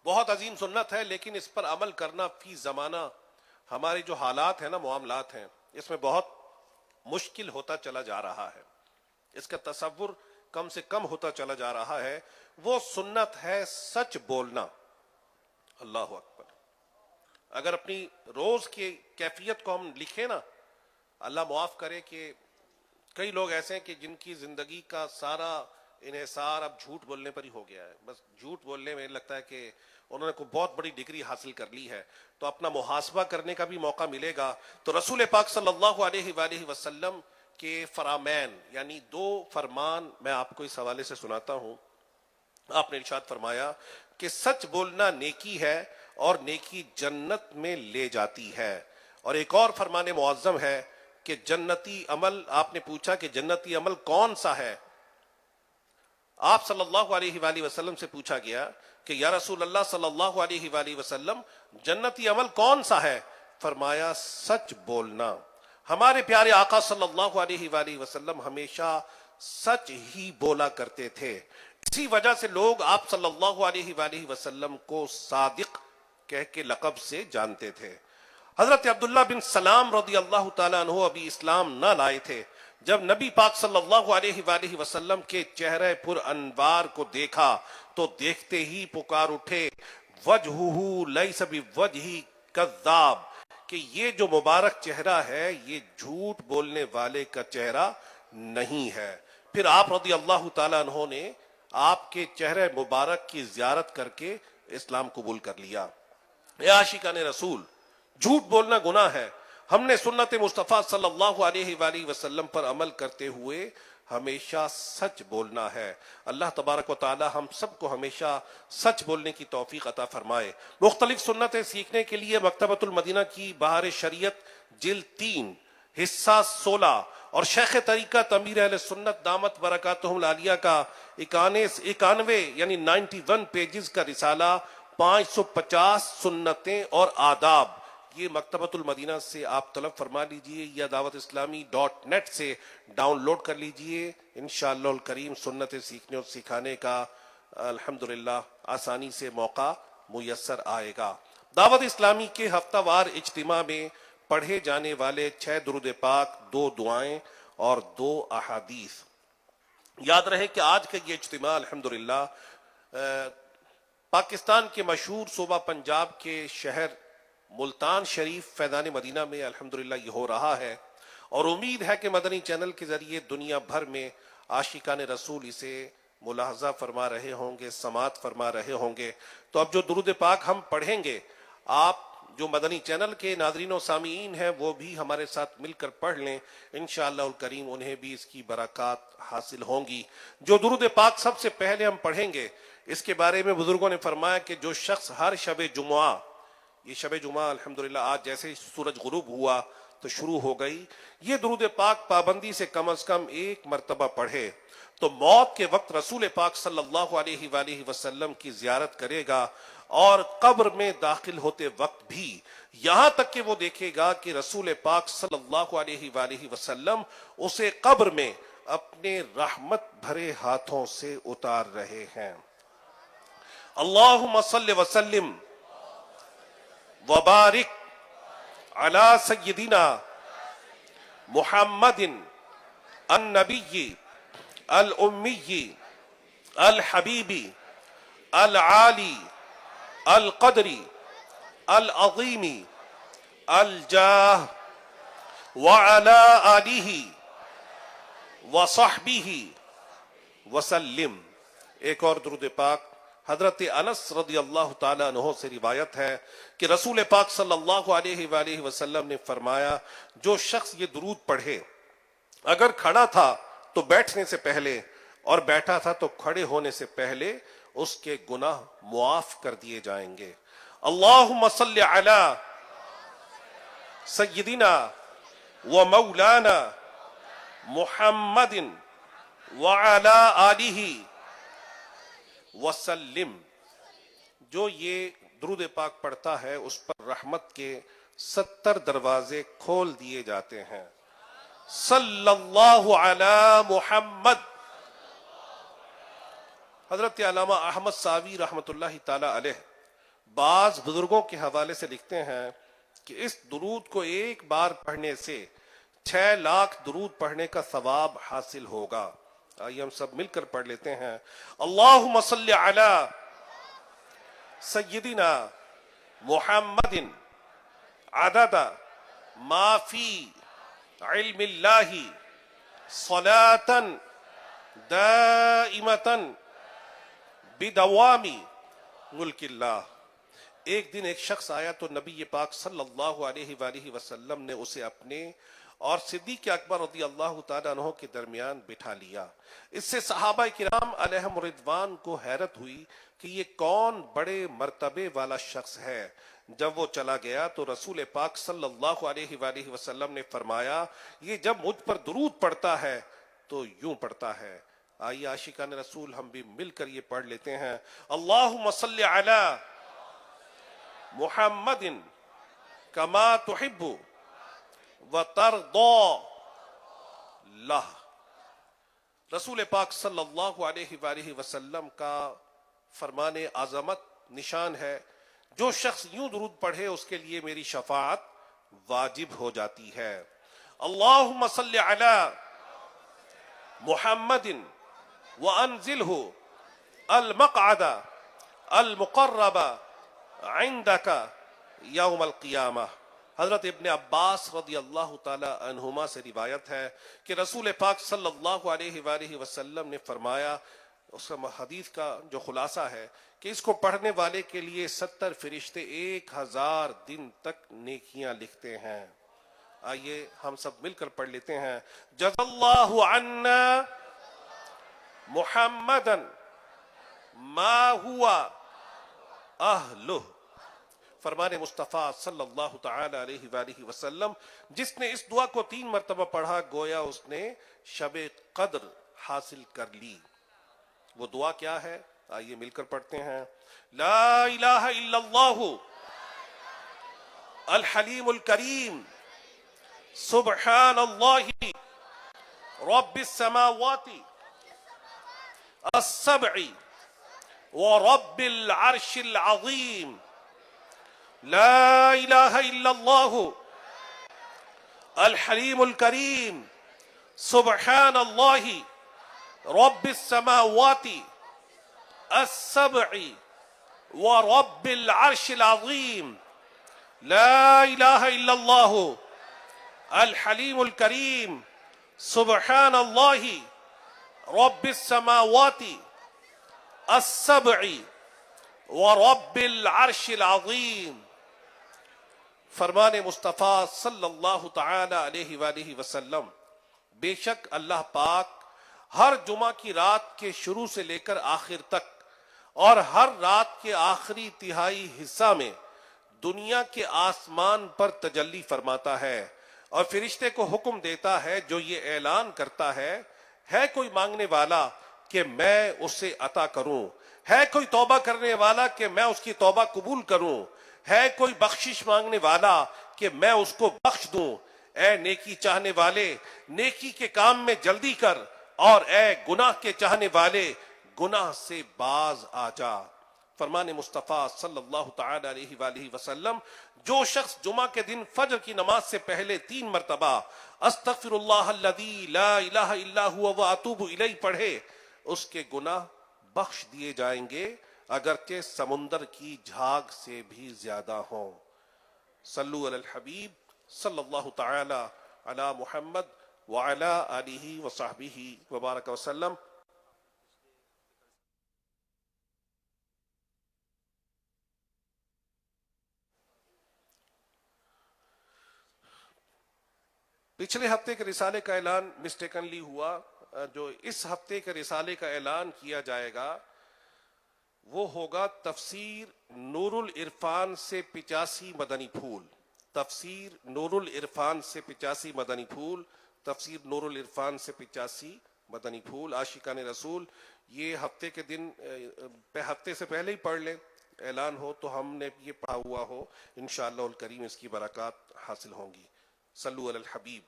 [SPEAKER 3] بہت عظیم سنت ہے، لیکن اس پر عمل کرنا فی زمانہ ہمارے جو حالات ہیں نا، معاملات ہیں، اس میں بہت مشکل ہوتا چلا جا رہا ہے، اس کا تصور کم سے کم ہوتا چلا جا رہا ہے۔ وہ سنت ہے سچ بولنا۔ اللہ اکبر۔ اگر اپنی روز کی کیفیت کو ہم لکھیں نا، اللہ معاف کرے کہ کئی لوگ ایسے ہیں کہ جن کی زندگی کا سارا انحصار اب جھوٹ بولنے پر ہی ہو گیا ہے۔ بس جھوٹ بولنے میں لگتا ہے کہ انہوں نے کوئی بہت بڑی ڈگری حاصل کر لی ہے، تو اپنا محاسبہ کرنے کا بھی موقع ملے گا۔ تو رسول پاک صلی اللہ علیہ وآلہ وسلم کے فرامین یعنی 2 فرمان میں آپ کو اس حوالے سے سناتا ہوں۔ آپ نے ارشاد فرمایا کہ سچ بولنا نیکی ہے اور نیکی جنت میں لے جاتی ہے. اور ایک اور فرمان معظم ہے کہ جنتی عمل، آپ نے پوچھا کہ جنتی عمل کون سا ہے. آپ صلی اللہ علیہ وآلہ وسلم سے پوچھا گیا کہ یا رسول اللہ صلی اللہ علیہ وآلہ وسلم جنتی عمل کون سا ہے؟ فرمایا سچ بولنا. ہمارے پیارے آقا صلی اللہ علیہ وآلہ وسلم ہمیشہ سچ ہی بولا کرتے تھے. اسی وجہ سے لوگ آپ صلی اللہ علیہ وآلہ وسلم کو صادق کہہ کے لقب سے جانتے تھے. حضرت عبداللہ بن سلام رضی اللہ تعالیٰ عنہ ابھی اسلام نہ لائے تھے. جب نبی پاک صلی اللہ علیہ وآلہ وسلم کے چہرے پر انوار کو دیکھا تو دیکھتے ہی پکار اٹھے وجہہ لیس بوجہ کذاب، کہ یہ جو مبارک چہرہ ہے یہ جھوٹ بولنے والے کا چہرہ نہیں ہے. پھر آپ رضی اللہ تعالیٰ عنہ نے آپ کے چہرے مبارک کی زیارت کر کے اسلام قبول کر لیا. اے عاشقان رسول، جھوٹ بولنا گناہ ہے. ہم نے سنت مصطفیٰ صلی اللہ علیہ وآلہ وسلم پر عمل کرتے ہوئے ہمیشہ سچ بولنا ہے. اللہ تبارک و تعالی ہم سب کو ہمیشہ سچ بولنے کی توفیق عطا فرمائے. مختلف سنتیں سیکھنے کے لیے مکتبۃ المدینہ کی بہار شریعت جلد 3 حصہ 16 اور شیخ طریقت امیر اہل سنت دامت برکاتہم العالیہ کا 91 یعنی 91 پیجز کا رسالہ 550 سنتیں اور آداب، یہ مکتبۃ المدینہ سے آپ طلب فرما لیجئے یا dawatIslami.net سے ڈاؤن لوڈ کر لیجئے. انشاءاللہ الکریم سنتیں سیکھنے اور سکھانے کا الحمدللہ آسانی سے موقع میسر آئے گا. دعوت اسلامی کے ہفتہ وار اجتماع میں پڑھے جانے والے 6 درود پاک، 2 دعائیں اور 2 احادیث. یاد رہے کہ آج کا یہ اجتماع الحمدللہ پاکستان کے مشہور صوبہ پنجاب کے شہر ملتان شریف فیضان مدینہ میں الحمدللہ یہ ہو رہا ہے، اور امید ہے کہ مدنی چینل کے ذریعے دنیا بھر میں عاشقان رسول اسے ملاحظہ فرما رہے ہوں گے، سماعت فرما رہے ہوں گے. تو اب جو درود پاک ہم پڑھیں گے، آپ جو مدنی چینل کے ناظرین و سامعین ہیں وہ بھی ہمارے ساتھ مل کر پڑھ لیں، انشاءاللہ الکریم انہیں بھی اس کی برکات حاصل ہوں گی. جو درود پاک سب سے پہلے ہم پڑھیں گے، اس کے بارے میں بزرگوں نے فرمایا کہ جو شخص ہر شب جمعہ، یہ شب جمعہ الحمدللہ آج جیسے سورج غروب ہوا تو شروع ہو گئی، یہ درود پاک پابندی سے کم از کم 1 مرتبہ پڑھے تو موت کے وقت رسول پاک صلی اللہ علیہ وآلہ وسلم کی زیارت کرے گا، اور قبر میں داخل ہوتے وقت بھی یہاں تک کہ وہ دیکھے گا کہ رسول پاک صلی اللہ علیہ وآلہ وسلم اسے قبر میں اپنے رحمت بھرے ہاتھوں سے اتار رہے ہیں. اللہم صلی وسلم وبارک علی سیدنا محمد النبی الامی الحبیبی العالی القدری العظیمی الجاہ وعلی آلہ وصحبہ وسلم. ایک اور درود پاک حضرت انس رضی اللہ تعالیٰ عنہ سے روایت ہے کہ رسول پاک صلی اللہ علیہ وآلہ وسلم نے فرمایا جو شخص یہ درود پڑھے، اگر کھڑا تھا تو بیٹھنے سے پہلے اور بیٹھا تھا تو کھڑے ہونے سے پہلے اس کے گناہ معاف کر دیے جائیں گے. اللہم صلی علی سیدنا و مولانا محمد وعلی آلہ وسلم. جو یہ درود پاک پڑھتا ہے اس پر رحمت کے 70 دروازے کھول دیے جاتے ہیں. صلی اللہ علی محمد. حضرت علامہ احمد ساوی رحمت اللہ تعالی علیہ بعض بزرگوں کے حوالے سے لکھتے ہیں کہ اس درود کو ایک بار پڑھنے سے 6 لاکھ درود پڑھنے کا ثواب حاصل ہوگا. آئیے ہم سب مل کر پڑھ لیتے ہیں. اللہم صلی علی سیدنا محمد عدد ما فی علم اللہ صلاة دائمة بدوام ملک اللہ. ایک دن ایک شخص آیا تو نبی پاک صلی اللہ علیہ وآلہ وسلم نے اسے اپنے اور صدیق اکبر رضی اللہ تعالیٰ عنہ کے درمیان بٹھا لیا۔ اس سے صحابہ کرام علیہم رضوان کو حیرت ہوئی کہ یہ کون بڑے مرتبے والا شخص ہے۔ جب وہ چلا گیا تو رسول پاک صلی اللہ علیہ وآلہ وسلم نے فرمایا یہ جب مجھ پر درود پڑھتا ہے تو یوں پڑھتا ہے۔ آئیے عاشقان رسول ہم بھی مل کر یہ پڑھ لیتے ہیں، اللہم صلی علی محمد کما تحب وترضى لہ۔ رسول پاک صلی اللہ علیہ وآلہ وسلم کا فرمان عظمت نشان ہے، جو شخص یوں درود پڑھے اس کے لیے میری شفاعت واجب ہو جاتی ہے۔ اللہم صلی علی محمد وانزلہ المقعد المقرب عندک یوم القیامہ۔ حضرت ابن عباس رضی اللہ تعالی عنہما سے روایت ہے کہ رسول پاک صلی اللہ علیہ وآلہ وسلم نے فرمایا، اس حدیث کا جو خلاصہ ہے کہ اس کو پڑھنے والے کے لیے 70 فرشتے 1000 دن تک نیکیاں لکھتے ہیں۔ آئیے ہم سب مل کر پڑھ لیتے ہیں، جزا اللہ عنا محمدا ما ہوا اہلہ۔ فرمان مصطفیٰ صلی اللہ تعالی علیہ وآلہ وسلم، جس نے اس دعا کو 3 مرتبہ پڑھا گویا اس نے شب قدر حاصل کر لی۔ وہ دعا کیا ہے؟ آئیے مل کر پڑھتے ہیں، لا الہ الا اللہ الحلیم الکریم سبحان اللہ رب السماوات السبع ورب العرش العظیم، لا الہ الا اللہ الحلیم الکریم سبحان اللہ رب السماوات السبع ورب العرش العظیم، لا الہ الا اللہ الحلیم الکریم سبحان اللہ رب السماوات السبع ورب العرش العظیم۔ فرمان مصطفیٰ صلی اللہ تعالی علیہ وآلہ وسلم، بے شک اللہ پاک ہر جمعہ کی رات کے شروع سے لے کر آخر تک اور ہر رات کے آخری تہائی حصہ میں دنیا کے آسمان پر تجلی فرماتا ہے اور فرشتے کو حکم دیتا ہے جو یہ اعلان کرتا ہے کوئی مانگنے والا کہ میں اسے عطا کروں، ہے کوئی توبہ کرنے والا کہ میں اس کی توبہ قبول کروں، ہے کوئی بخشش مانگنے والا کہ میں اس کو بخش دوں۔ اے نیکی چاہنے والے نیکی کے کام میں جلدی کر، اور اے گناہ کے چاہنے والے گناہ سے باز آ جا۔ فرمان مصطفیٰ صلی اللہ تعالی علیہ وآلہ وسلم، جو شخص جمعہ کے دن فجر کی نماز سے پہلے 3 مرتبہ استغفر اللہ الذی لا الہ الا هو واتوب الیہ پڑھے، اس کے گناہ بخش دیے جائیں گے اگرچہ سمندر کی جھاگ سے بھی زیادہ ہوں۔ صلو علی الحبیب صلی اللہ تعالی علی محمد وعلی آلہ وصحبہ وبارک وسلم۔ پچھلے ہفتے کے رسالے کا اعلان مسٹیکنلی ہوا، جو اس ہفتے کے رسالے کا اعلان کیا جائے گا وہ ہوگا تفسیر نور العرفان سے 85 مدنی پھول۔ تفسیر نور العرفان سے 85 مدنی پھول، تفسیر نور العرفان سے 85 مدنی پھول۔ عاشقان رسول یہ ہفتے کے دن ہفتے سے پہلے ہی پڑھ لیں، اعلان ہو تو ہم نے یہ پڑھا ہوا ہو، انشاءاللہ الکریم اس کی برکات حاصل ہوں گی۔ صلو علی الحبیب۔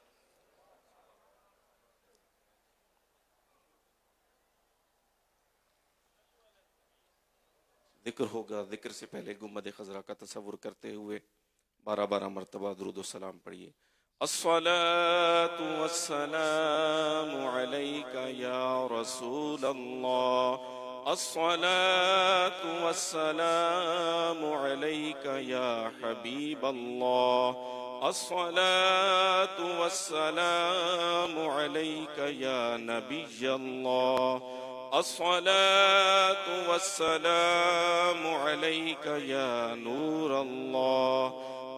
[SPEAKER 4] ذکر ہوگا، ذکر سے پہلے گنبد خضرا کا تصور کرتے ہوئے 12 مرتبہ درود و سلام پڑھیے۔ الصلاۃ والسلام علیک یا رسول اللہ، الصلاۃ والسلام علیک یا حبیب اللہ، الصلاۃ والسلام علیک یا نبی اللہ، الصلاة والسلام عليك يا نور الله،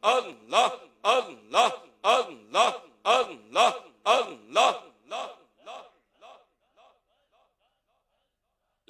[SPEAKER 4] Allah, Allah, Allah, Allah, Allah.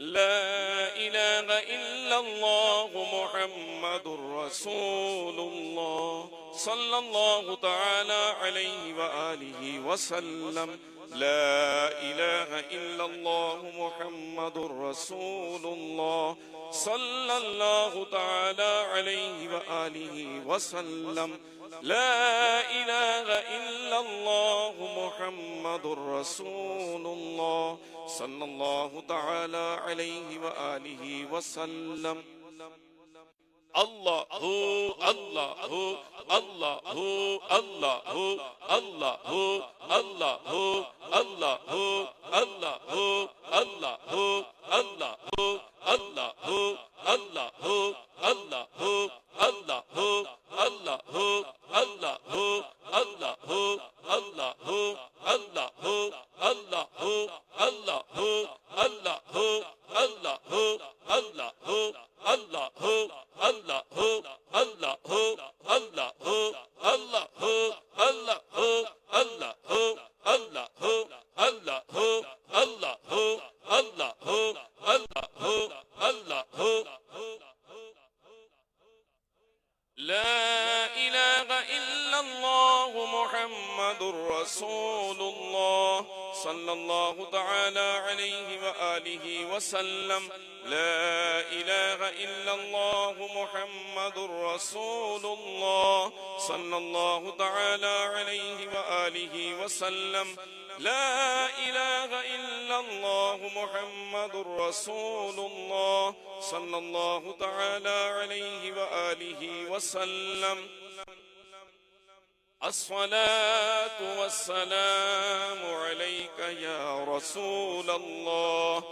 [SPEAKER 4] لا إله إلا الله محمد رسول الله صلى الله تعالى عليه وآله وسلم. لا إله إلا الله محمد رسول الله صلى الله تعالى عليه وآله وسلم. لا إله إلا الله محمد رسول الله صلى الله تعالى عليه وآله وسلم. الله الله الله الله الله الله الله الله الله الله الله الله الله الله لا إله إلا الله محمد رسول الله صلى الله تعالى عليه وآله وسلم. لا إله إلا الله محمد رسول الله صلى الله تعالى عليه وآله وسلم. لا إله إلا الله محمد رسول الله صلى الله تعالى عليه وآله وسلم. الصلاة والسلام عليك يا رسول الله.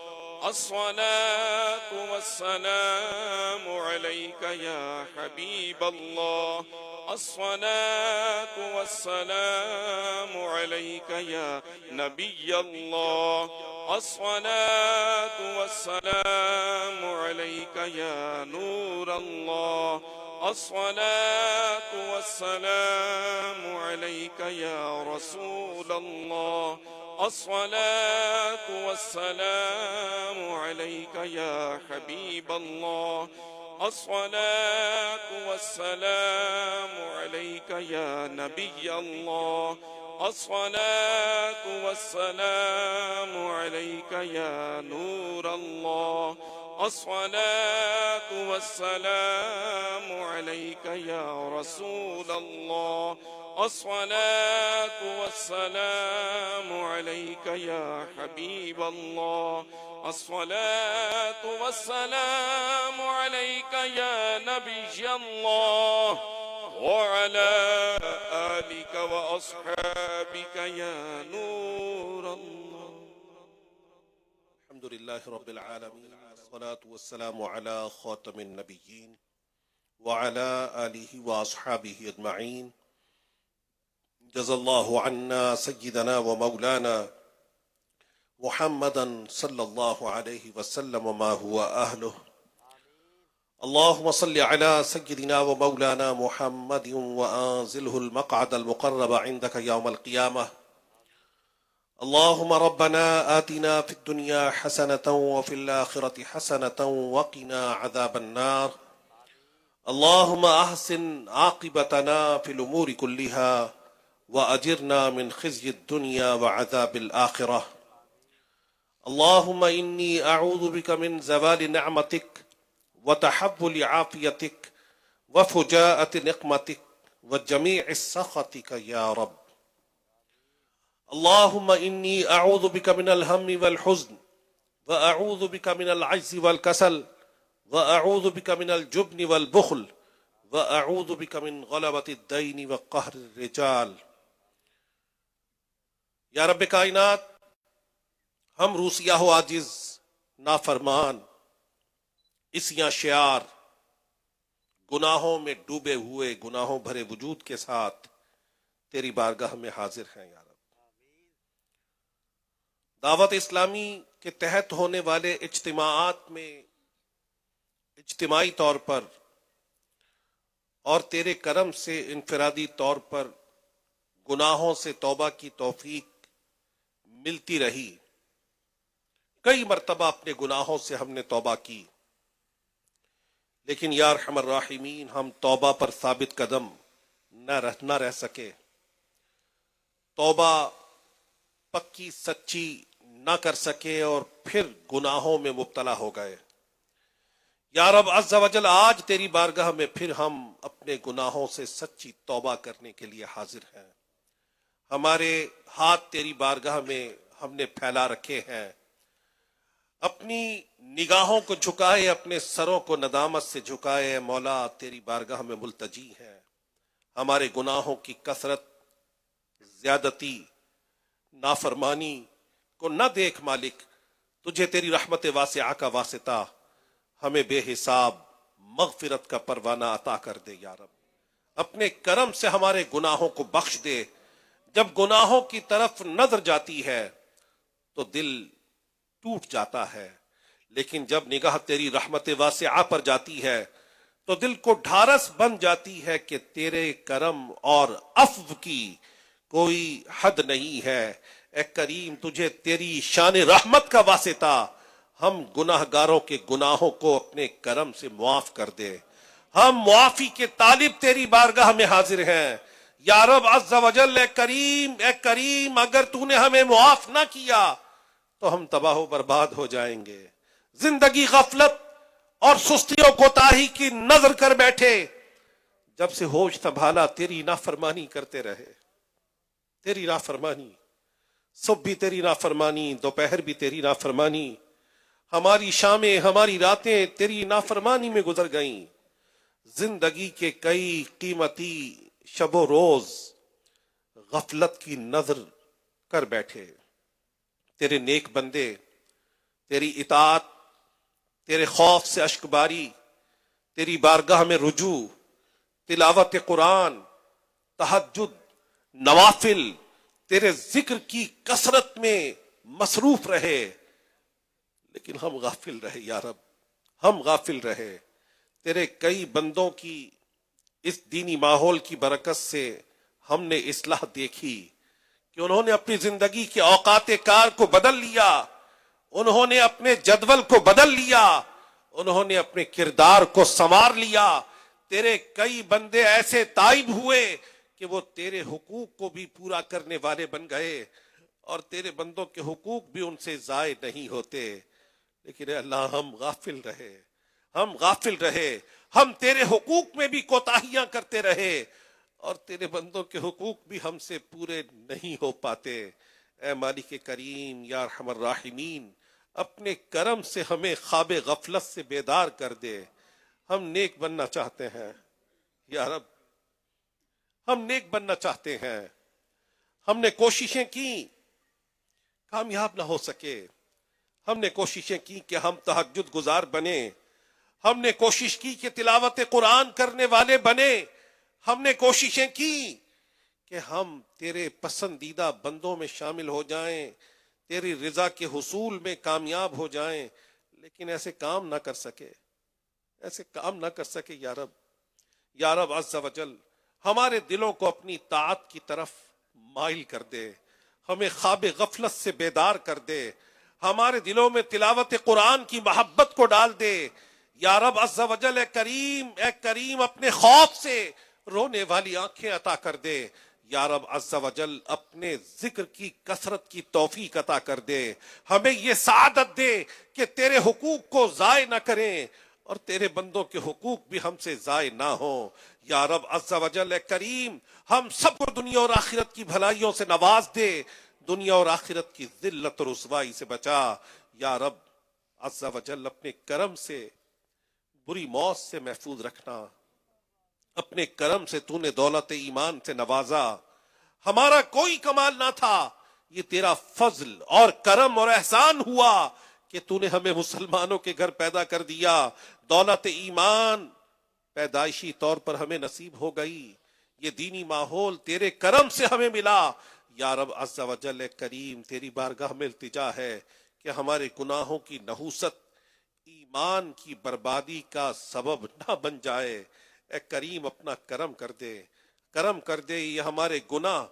[SPEAKER 4] الصلاة والسلام عليك يا حبيب الله. الصلاة والسلام عليك يا نبي الله. الصلاة والسلام عليك يا نور الله. الصلاة والسلام عليك يا رسول الله. الصلاة والسلام عليك يا حبيب الله. الصلاة والسلام عليك يا نبي الله. الصلاة والسلام عليك يا نور الله. الصلاة والسلام عليك يا رسول الله. الصلاة والسلام عليك يا حبيب الله. الصلاة والسلام عليك يا نبي الله وعلى آلك وأصحابك يا نور الله.
[SPEAKER 3] الحمد لله رب العالمين، والصلاة والسلام على خاتم النبيين وعلى آله وأصحابه أجمعين. جزا الله عنا سيدنا ومولانا محمدا صلى الله عليه وسلم وما هو أهله. اللهم صل على سيدنا ومولانا محمد وأنزله المقعد المقرب عندك يوم القيامة. اللهم ربنا آتنا في الدنيا حسنة وفي الآخرة حسنة وقنا عذاب النار. اللهم أحسن عاقبتنا في الأمور كلها وأجرنا من خزي الدنيا وعذاب الآخرة. اللهم إني أعوذ بك من زوال نعمتك وتحول عافيتك وفجاءة نقمتك وجميع سخطك يا رب. اللهم إني أعوذ بك من الهم والحزن وأعوذ بك من العجز والكسل وأعوذ بك من الجبن والبخل وأعوذ بك من غلبة الدين وقهر الرجال. یا رب کائنات، ہم روسیہ و عاجز، نافرمان، اسیاں شعار، گناہوں میں ڈوبے ہوئے، گناہوں بھرے وجود کے ساتھ تیری بارگاہ میں حاضر ہیں یا رب. دعوت اسلامی کے تحت ہونے والے اجتماعات میں اجتماعی طور پر اور تیرے کرم سے انفرادی طور پر گناہوں سے توبہ کی توفیق ملتی رہی. کئی مرتبہ اپنے گناہوں سے ہم نے توبہ کی، لیکن یا ارحم الراحمین ہم توبہ پر ثابت قدم نہ رہ سکے، توبہ پکی سچی نہ کر سکے اور پھر گناہوں میں مبتلا ہو گئے. یا رب عز و جل آج تیری بارگاہ میں پھر ہم اپنے گناہوں سے سچی توبہ کرنے کے لیے حاضر ہیں. ہمارے ہاتھ تیری بارگاہ میں ہم نے پھیلا رکھے ہیں، اپنی نگاہوں کو جھکائے، اپنے سروں کو ندامت سے جھکائے. مولا تیری بارگاہ میں ملتجی ہیں. ہمارے گناہوں کی کثرت، زیادتی، نافرمانی کو نہ دیکھ مالک، تجھے تیری رحمت واسعہ کا واسطہ ہمیں بے حساب مغفرت کا پروانہ عطا کر دے. یا رب اپنے کرم سے ہمارے گناہوں کو بخش دے. جب گناہوں کی طرف نظر جاتی ہے تو دل ٹوٹ جاتا ہے، لیکن جب نگاہ تیری رحمت واسعہ پر جاتی ہے تو دل کو ڈھارس بن جاتی ہے کہ تیرے کرم اور عفو کی کوئی حد نہیں ہے. اے کریم تجھے تیری شان رحمت کا واسطہ ہم گناہ گاروں کے گناہوں کو اپنے کرم سے معاف کر دے. ہم معافی کے طالب تیری بارگاہ میں حاضر ہیں. یا رب عز و جل اے کریم اگر تو نے ہمیں معاف نہ کیا تو ہم تباہ و برباد ہو جائیں گے. زندگی غفلت اور سستیوں کوتاہی کی نظر کر بیٹھے، جب سے ہوش سنبھالا تیری نافرمانی کرتے رہے. تیری نافرمانی، صبح بھی تیری نافرمانی، دوپہر بھی تیری نافرمانی، ہماری شامیں ہماری راتیں تیری نافرمانی میں گزر گئیں. زندگی کے کئی قیمتی شب و روز غفلت کی نظر کر بیٹھے. تیرے نیک بندے تیری اطاعت، تیرے خوف سے اشک باری، تیری بارگاہ میں رجوع، تلاوت قرآن، تہجد، نوافل، تیرے ذکر کی کثرت میں مصروف رہے، لیکن ہم غافل رہے. یا رب ہم غافل رہے. تیرے کئی بندوں کی اس دینی ماحول کی برکت سے ہم نے اصلاح دیکھی کہ انہوں نے اپنی زندگی کے اوقات کار کو بدل لیا، انہوں نے اپنے جدول کو بدل لیا، انہوں نے اپنے کردار کو سنوار لیا. تیرے کئی بندے ایسے تائب ہوئے کہ وہ تیرے حقوق کو بھی پورا کرنے والے بن گئے، اور تیرے بندوں کے حقوق بھی ان سے ضائع نہیں ہوتے. لیکن اے اللہ ہم غافل رہے، ہم غافل رہے، ہم تیرے حقوق میں بھی کوتاہیاں کرتے رہے، اور تیرے بندوں کے حقوق بھی ہم سے پورے نہیں ہو پاتے. اے مالک کریم یا ارحم الراحمین اپنے کرم سے ہمیں خواب غفلت سے بیدار کر دے. ہم نیک بننا چاہتے ہیں یا رب، ہم نیک بننا چاہتے ہیں. ہم نے کوششیں کی، کامیاب نہ ہو سکے. ہم نے کوششیں کی کہ ہم تہجد گزار بنے، ہم نے کوشش کی کہ تلاوت قرآن کرنے والے بنے، ہم نے کوششیں کی کہ ہم تیرے پسندیدہ بندوں میں شامل ہو جائیں، تیری رضا کے حصول میں کامیاب ہو جائیں، لیکن ایسے کام نہ کر سکے، ایسے کام نہ کر سکے. یا رب عز و جل ہمارے دلوں کو اپنی طاعت کی طرف مائل کر دے، ہمیں خواب غفلت سے بیدار کر دے، ہمارے دلوں میں تلاوت قرآن کی محبت کو ڈال دے. یا رب عز و جل اے کریم اپنے خوف سے رونے والی آنکھیں عطا کر دے. یا رب عز و جل اپنے ذکر کی کثرت کی توفیق عطا کر دے. ہمیں یہ سعادت دے کہ تیرے حقوق کو ضائع نہ کریں اور تیرے بندوں کے حقوق بھی ہم سے ضائع نہ ہوں. یا رب عز و جل اے کریم ہم سب کو دنیا اور آخرت کی بھلائیوں سے نواز دے، دنیا اور آخرت کی ذلت اور رسوائی سے بچا. یا رب عز و جل اپنے کرم سے بری موت سے محفوظ رکھنا. اپنے کرم سے تو نے دولت ایمان سے نوازا. ہمارا کوئی کمال نہ تھا، یہ تیرا فضل اور کرم اور احسان ہوا کہ تو نے ہمیں مسلمانوں کے گھر پیدا کر دیا. دولت ایمان پیدائشی طور پر ہمیں نصیب ہو گئی. یہ دینی ماحول تیرے کرم سے ہمیں ملا. یا رب عز و جل کریم تیری بارگاہ میں التجا ہے کہ ہمارے گناہوں کی نحوست ایمان کی بربادی کا سبب نہ بن جائے. اے کریم اپنا کرم کر دے، کرم کر دے، یہ ہمارے گناہ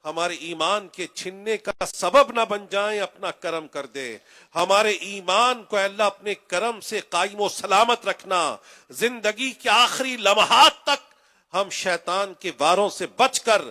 [SPEAKER 3] ہمارے ایمان کے چھننے کا سبب نہ بن جائیں، اپنا کرم کر دے، ہمارے ایمان کو اے اللہ اپنے کرم سے قائم و سلامت رکھنا، زندگی کے آخری لمحات تک ہم شیطان کے واروں سے بچ کر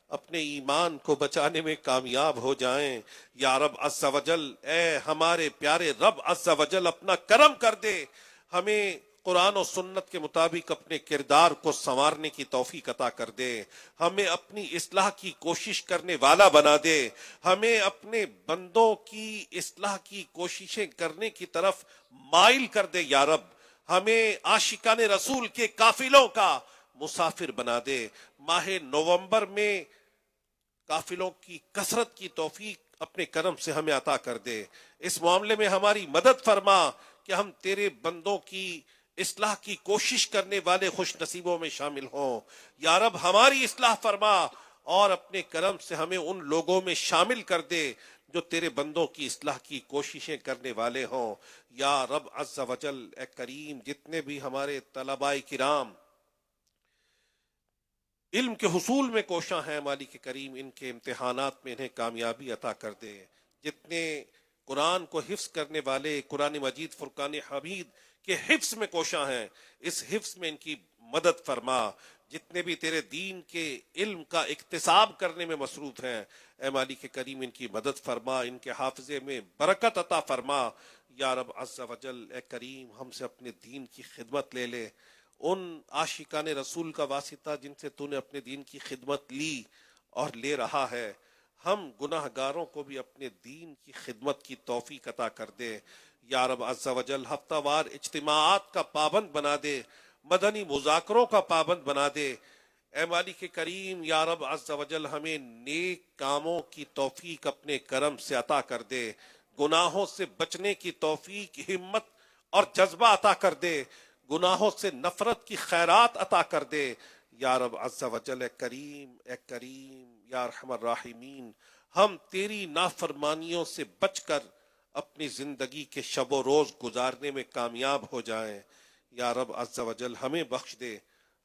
[SPEAKER 3] اپنے ایمان کو بچانے میں کامیاب ہو جائیں۔ یا رب عز و جل، اے ہمارے پیارے رب عز و جل اپنا کرم کر دے، ہمیں قرآن و سنت کے مطابق اپنے کردار کو سنوارنے کی توفیق عطا کر دے، ہمیں اپنی اصلاح کی کوشش کرنے والا بنا دے، ہمیں اپنے بندوں کی اصلاح کی کوششیں کرنے کی طرف مائل کر دے یا رب، ہمیں عاشقان رسول کے قافلوں کا مسافر بنا دے۔ ماہ نومبر میں قافلوں کی کثرت کی توفیق اپنے کرم سے ہمیں عطا کر دے، اس معاملے میں ہماری مدد فرما کہ ہم تیرے بندوں کی اصلاح کی کوشش کرنے والے خوش نصیبوں میں شامل ہوں۔ یا رب ہماری اصلاح فرما اور اپنے کرم سے ہمیں ان لوگوں میں شامل کر دے جو تیرے بندوں کی اصلاح کی کوششیں کرنے والے ہوں۔ یا رب عز و جل، اے کریم جتنے بھی ہمارے طلباء کرام علم کے حصول میں کوشاں ہیں، مالک کریم ان کے امتحانات میں انہیں کامیابی عطا کر دے، جتنے قرآن کو حفظ کرنے والے قرآن مجید فرقان حمید کے حفظ میں کوشاں ہیں، اس حفظ میں ان کی مدد فرما، جتنے بھی تیرے دین کے علم کا اکتساب کرنے میں مصروف ہیں، اے مالک کریم ان کی مدد فرما، ان کے حافظے میں برکت عطا فرما۔ یا رب عز و جل، اے کریم ہم سے اپنے دین کی خدمت لے لے، ان عاشقان رسول کا واسطہ جن سے تو نے اپنے دین کی خدمت لی اور لے رہا ہے، ہم گناہ گاروں کو بھی اپنے دین کی خدمت کی توفیق عطا کر دے۔ یا رب عز و جل ہفتہ وار اجتماعات کا پابند بنا دے، مدنی مذاکروں کا پابند بنا دے، اے مالک کریم یا رب عز و جل ہمیں نیک کاموں کی توفیق اپنے کرم سے عطا کر دے، گناہوں سے بچنے کی توفیق، ہمت اور جذبہ عطا کر دے، گناہوں سے نفرت کی خیرات عطا کر دے۔ یا رب عز و جل، اے کریم یا ارحم الراحمین، ہم تیری نافرمانیوں سے بچ کر اپنی زندگی کے شب و روز گزارنے میں کامیاب ہو جائیں۔ یا رب عز و جل ہمیں بخش دے،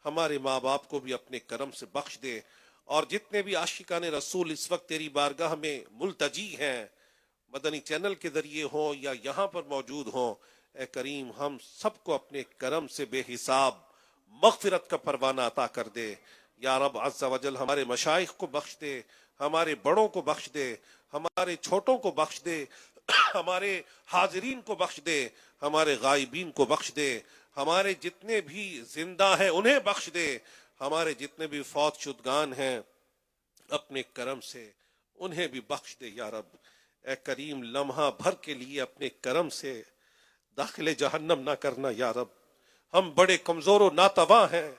[SPEAKER 3] ہمارے ماں باپ کو بھی اپنے کرم سے بخش دے، اور جتنے بھی عاشقان رسول اس وقت تیری بارگاہ میں ملتجی ہیں، مدنی چینل کے ذریعے ہوں یا یہاں پر موجود ہوں، اے کریم ہم سب کو اپنے کرم سے بے حساب مغفرت کا پروانہ عطا کر دے۔ یا رب عز و جل ہمارے مشائخ کو بخش دے، ہمارے بڑوں کو بخش دے، ہمارے چھوٹوں کو بخش دے، ہمارے حاضرین کو بخش دے، ہمارے غائبین کو بخش دے، ہمارے جتنے بھی زندہ ہیں انہیں بخش دے، ہمارے جتنے بھی فوت شدگان ہیں اپنے کرم سے انہیں بھی بخش دے۔ یا رب اے کریم لمحہ بھر کے لیے اپنے کرم سے داخل جہنم نہ کرنا۔ یا رب ہم بڑے کمزور و ناتواں ہیں،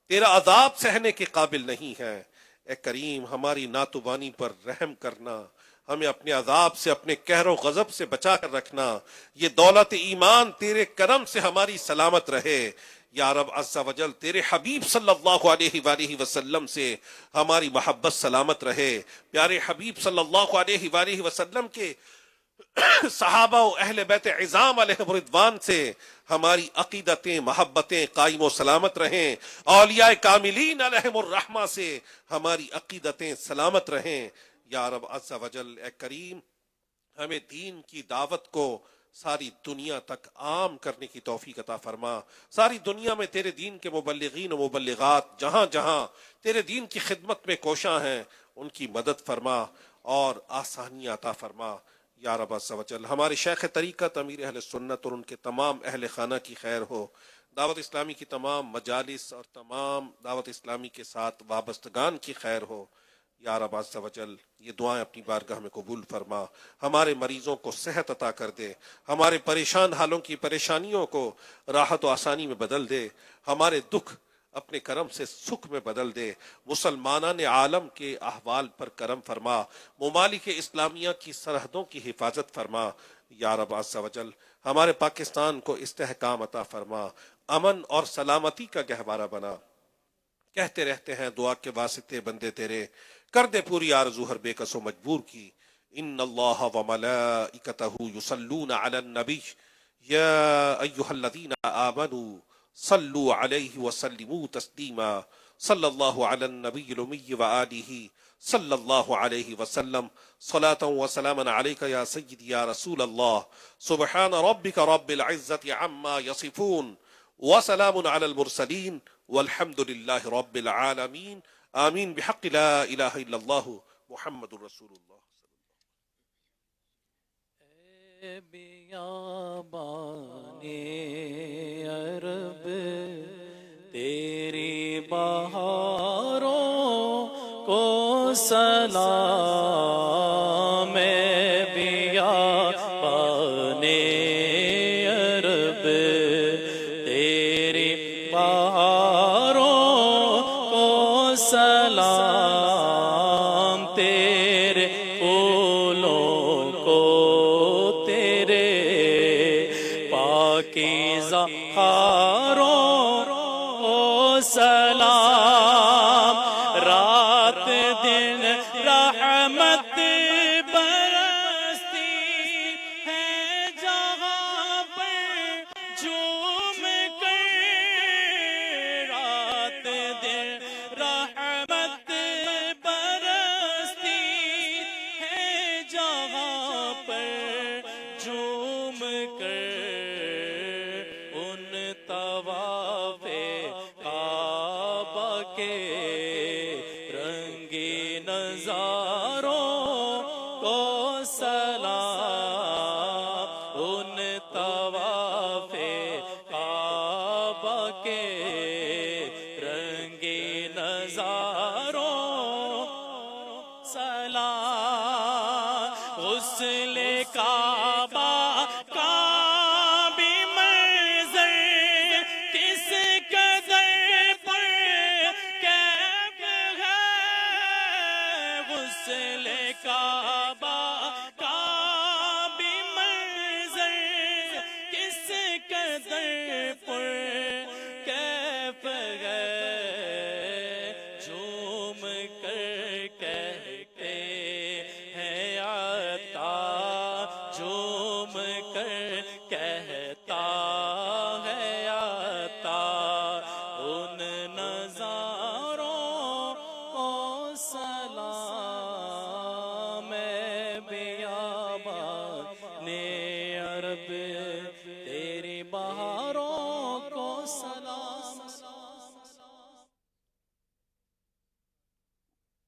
[SPEAKER 3] تیرا عذاب سہنے کے قابل نہیں ہیں، اے کریم ہماری ناتوانی پر رحم کرنا، ہمیں اپنے عذاب سے، اپنے قہر و غضب سے بچا کر رکھنا، یہ دولت ایمان تیرے کرم سے ہماری سلامت رہے۔ یا رب عز و جل تیرے حبیب صلی اللہ علیہ وآلہ وسلم سے ہماری محبت سلامت رہے، پیارے حبیب صلی اللہ علیہ وآلہ وسلم کے صحابہ و اہل بیت عظام علیہ رضوان سے ہماری عقیدتیں، محبتیں قائم و سلامت رہیں، اولیاء کاملین علیہم الرحمہ سے ہماری عقیدتیں سلامت رہیں۔ یا رب عز و جل اے کریم ہمیں دین کی دعوت کو ساری دنیا تک عام کرنے کی توفیق عطا فرما، ساری دنیا میں تیرے دین کے مبلغین و مبلغات جہاں جہاں تیرے دین کی خدمت میں کوشاں ہیں ان کی مدد فرما اور آسانیاں عطا فرما۔ یا رب عز و جل ہمارے شیخ طریقت امیر اہل سنت اور ان کے تمام اہل خانہ کی خیر ہو، دعوت اسلامی کی تمام مجالس اور تمام دعوت اسلامی کے ساتھ وابستگان کی خیر ہو۔ یا رب عز و جل یہ دعائیں اپنی بارگاہ میں قبول فرما، ہمارے مریضوں کو صحت عطا کر دے، ہمارے پریشان حالوں کی پریشانیوں کو راحت و آسانی میں بدل دے، ہمارے دکھ اپنے کرم سے سکھ میں بدل دے، مسلمانان عالم کے احوال پر کرم فرما، ممالک اسلامیہ کی سرحدوں کی حفاظت فرما۔ یا رب عز و جل ہمارے پاکستان کو استحکام عطا فرما، امن اور سلامتی کا گہوارہ بنا۔ کہتے رہتے ہیں دعا کے واسطے بندے تیرے، کر دے پوری آرزو ہر بے کس و مجبور کی۔ ان اللہ و ملائکتہ یصلون علی النبی یا ایھا الذین آمنوا صلو علیہ وسلموا تسلیما صلی اللہ علی النبی الامی وآلہ صلی اللہ علیہ وسلم صلاة وسلاما علیک یا سیدی یا رسول اللہ سبحان ربک رب العزت عما یصفون وسلام علی المرسلین والحمد للہ رب العالمین آمین بحق لا الہ الا اللہ محمد رسول اللہ.
[SPEAKER 2] اے بیابان عرب تیری بہاروں کو سلام، اے بیابان عرب تیری بہاروں کو سلام، تیرے پھولوں کو تیرے پاکیزہ خاروں کو سلام، رات دن رحمت برستی ہے جہاں پر جھوم کر، رات دن رحمت برستی ہے جہاں پر جھوم کر، ان طواف کعبہ کے رنگی نظاروں کو سلام، ان طواف کعبہ کے رنگی نظاروں سلام، غسل کعبہ کا بھی منظر کس قدر پر کیف ہے، غسل کعبہ کا بھی منظر کس قدر پر کیف ہے، جھوم کر کہتے ہیں عطا، جھوم کر کہتا ہے عطا، ان نظاروں کو سلام، اے بیابان عرب تیری بہاروں کو سلام.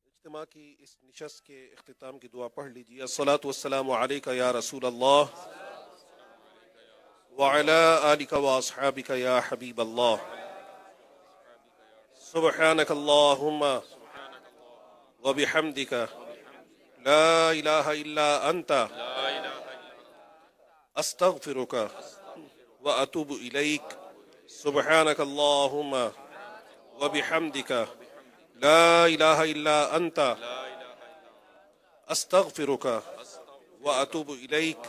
[SPEAKER 3] اجتماع کی اس نشست کے اختتام کی دعا پڑھ لیجیے. الصلاۃ والسلام علیک یا رسول اللہ وعلی آلک واصحابک یا حبیب اللہ. سبحانک اللہم وبحمدک لا الہ الا انت استغفرک واتوب الیک. سبحانک اللہم وبحمدک لا الہ الا انت استغفرک واتوب الیک.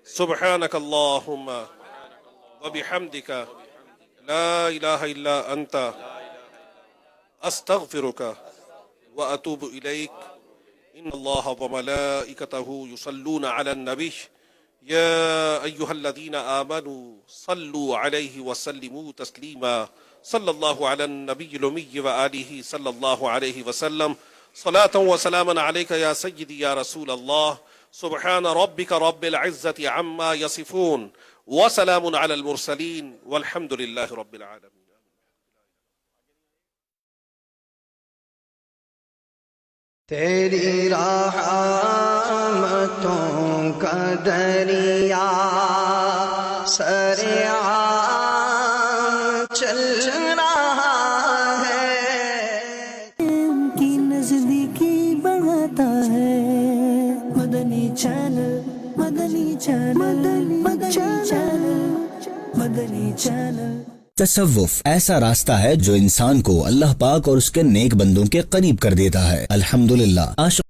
[SPEAKER 3] سبحانک اللہم وبحمدک لا الہ الا انت استغفرک واتوب الیک. ان اللہ وملائکتہ یصلون علی النبی یا ایہا الذین آمنوا صلوا علیہ وسلموا تسلیما صلی اللہ علی النبی الامی وآلہ صلی اللہ علیہ وسلم صلاة وسلاما علیک یا سیدی یا رسول اللہ. سبحان ربک رب العزت عما یصفون وسلام علی المرسلین والحمد للہ رب العالمین.
[SPEAKER 5] تیری رحمتوں کا دریا سریعاں چل رہا ہے،
[SPEAKER 6] ان کی نزدیکی بڑھاتا ہے. مدنی چینل، مدنی چینل، مدنی چینل، مدنی چینل.
[SPEAKER 7] تصوف ایسا راستہ ہے جو انسان کو اللہ پاک اور اس کے نیک بندوں کے قریب کر دیتا ہے. الحمدللہ.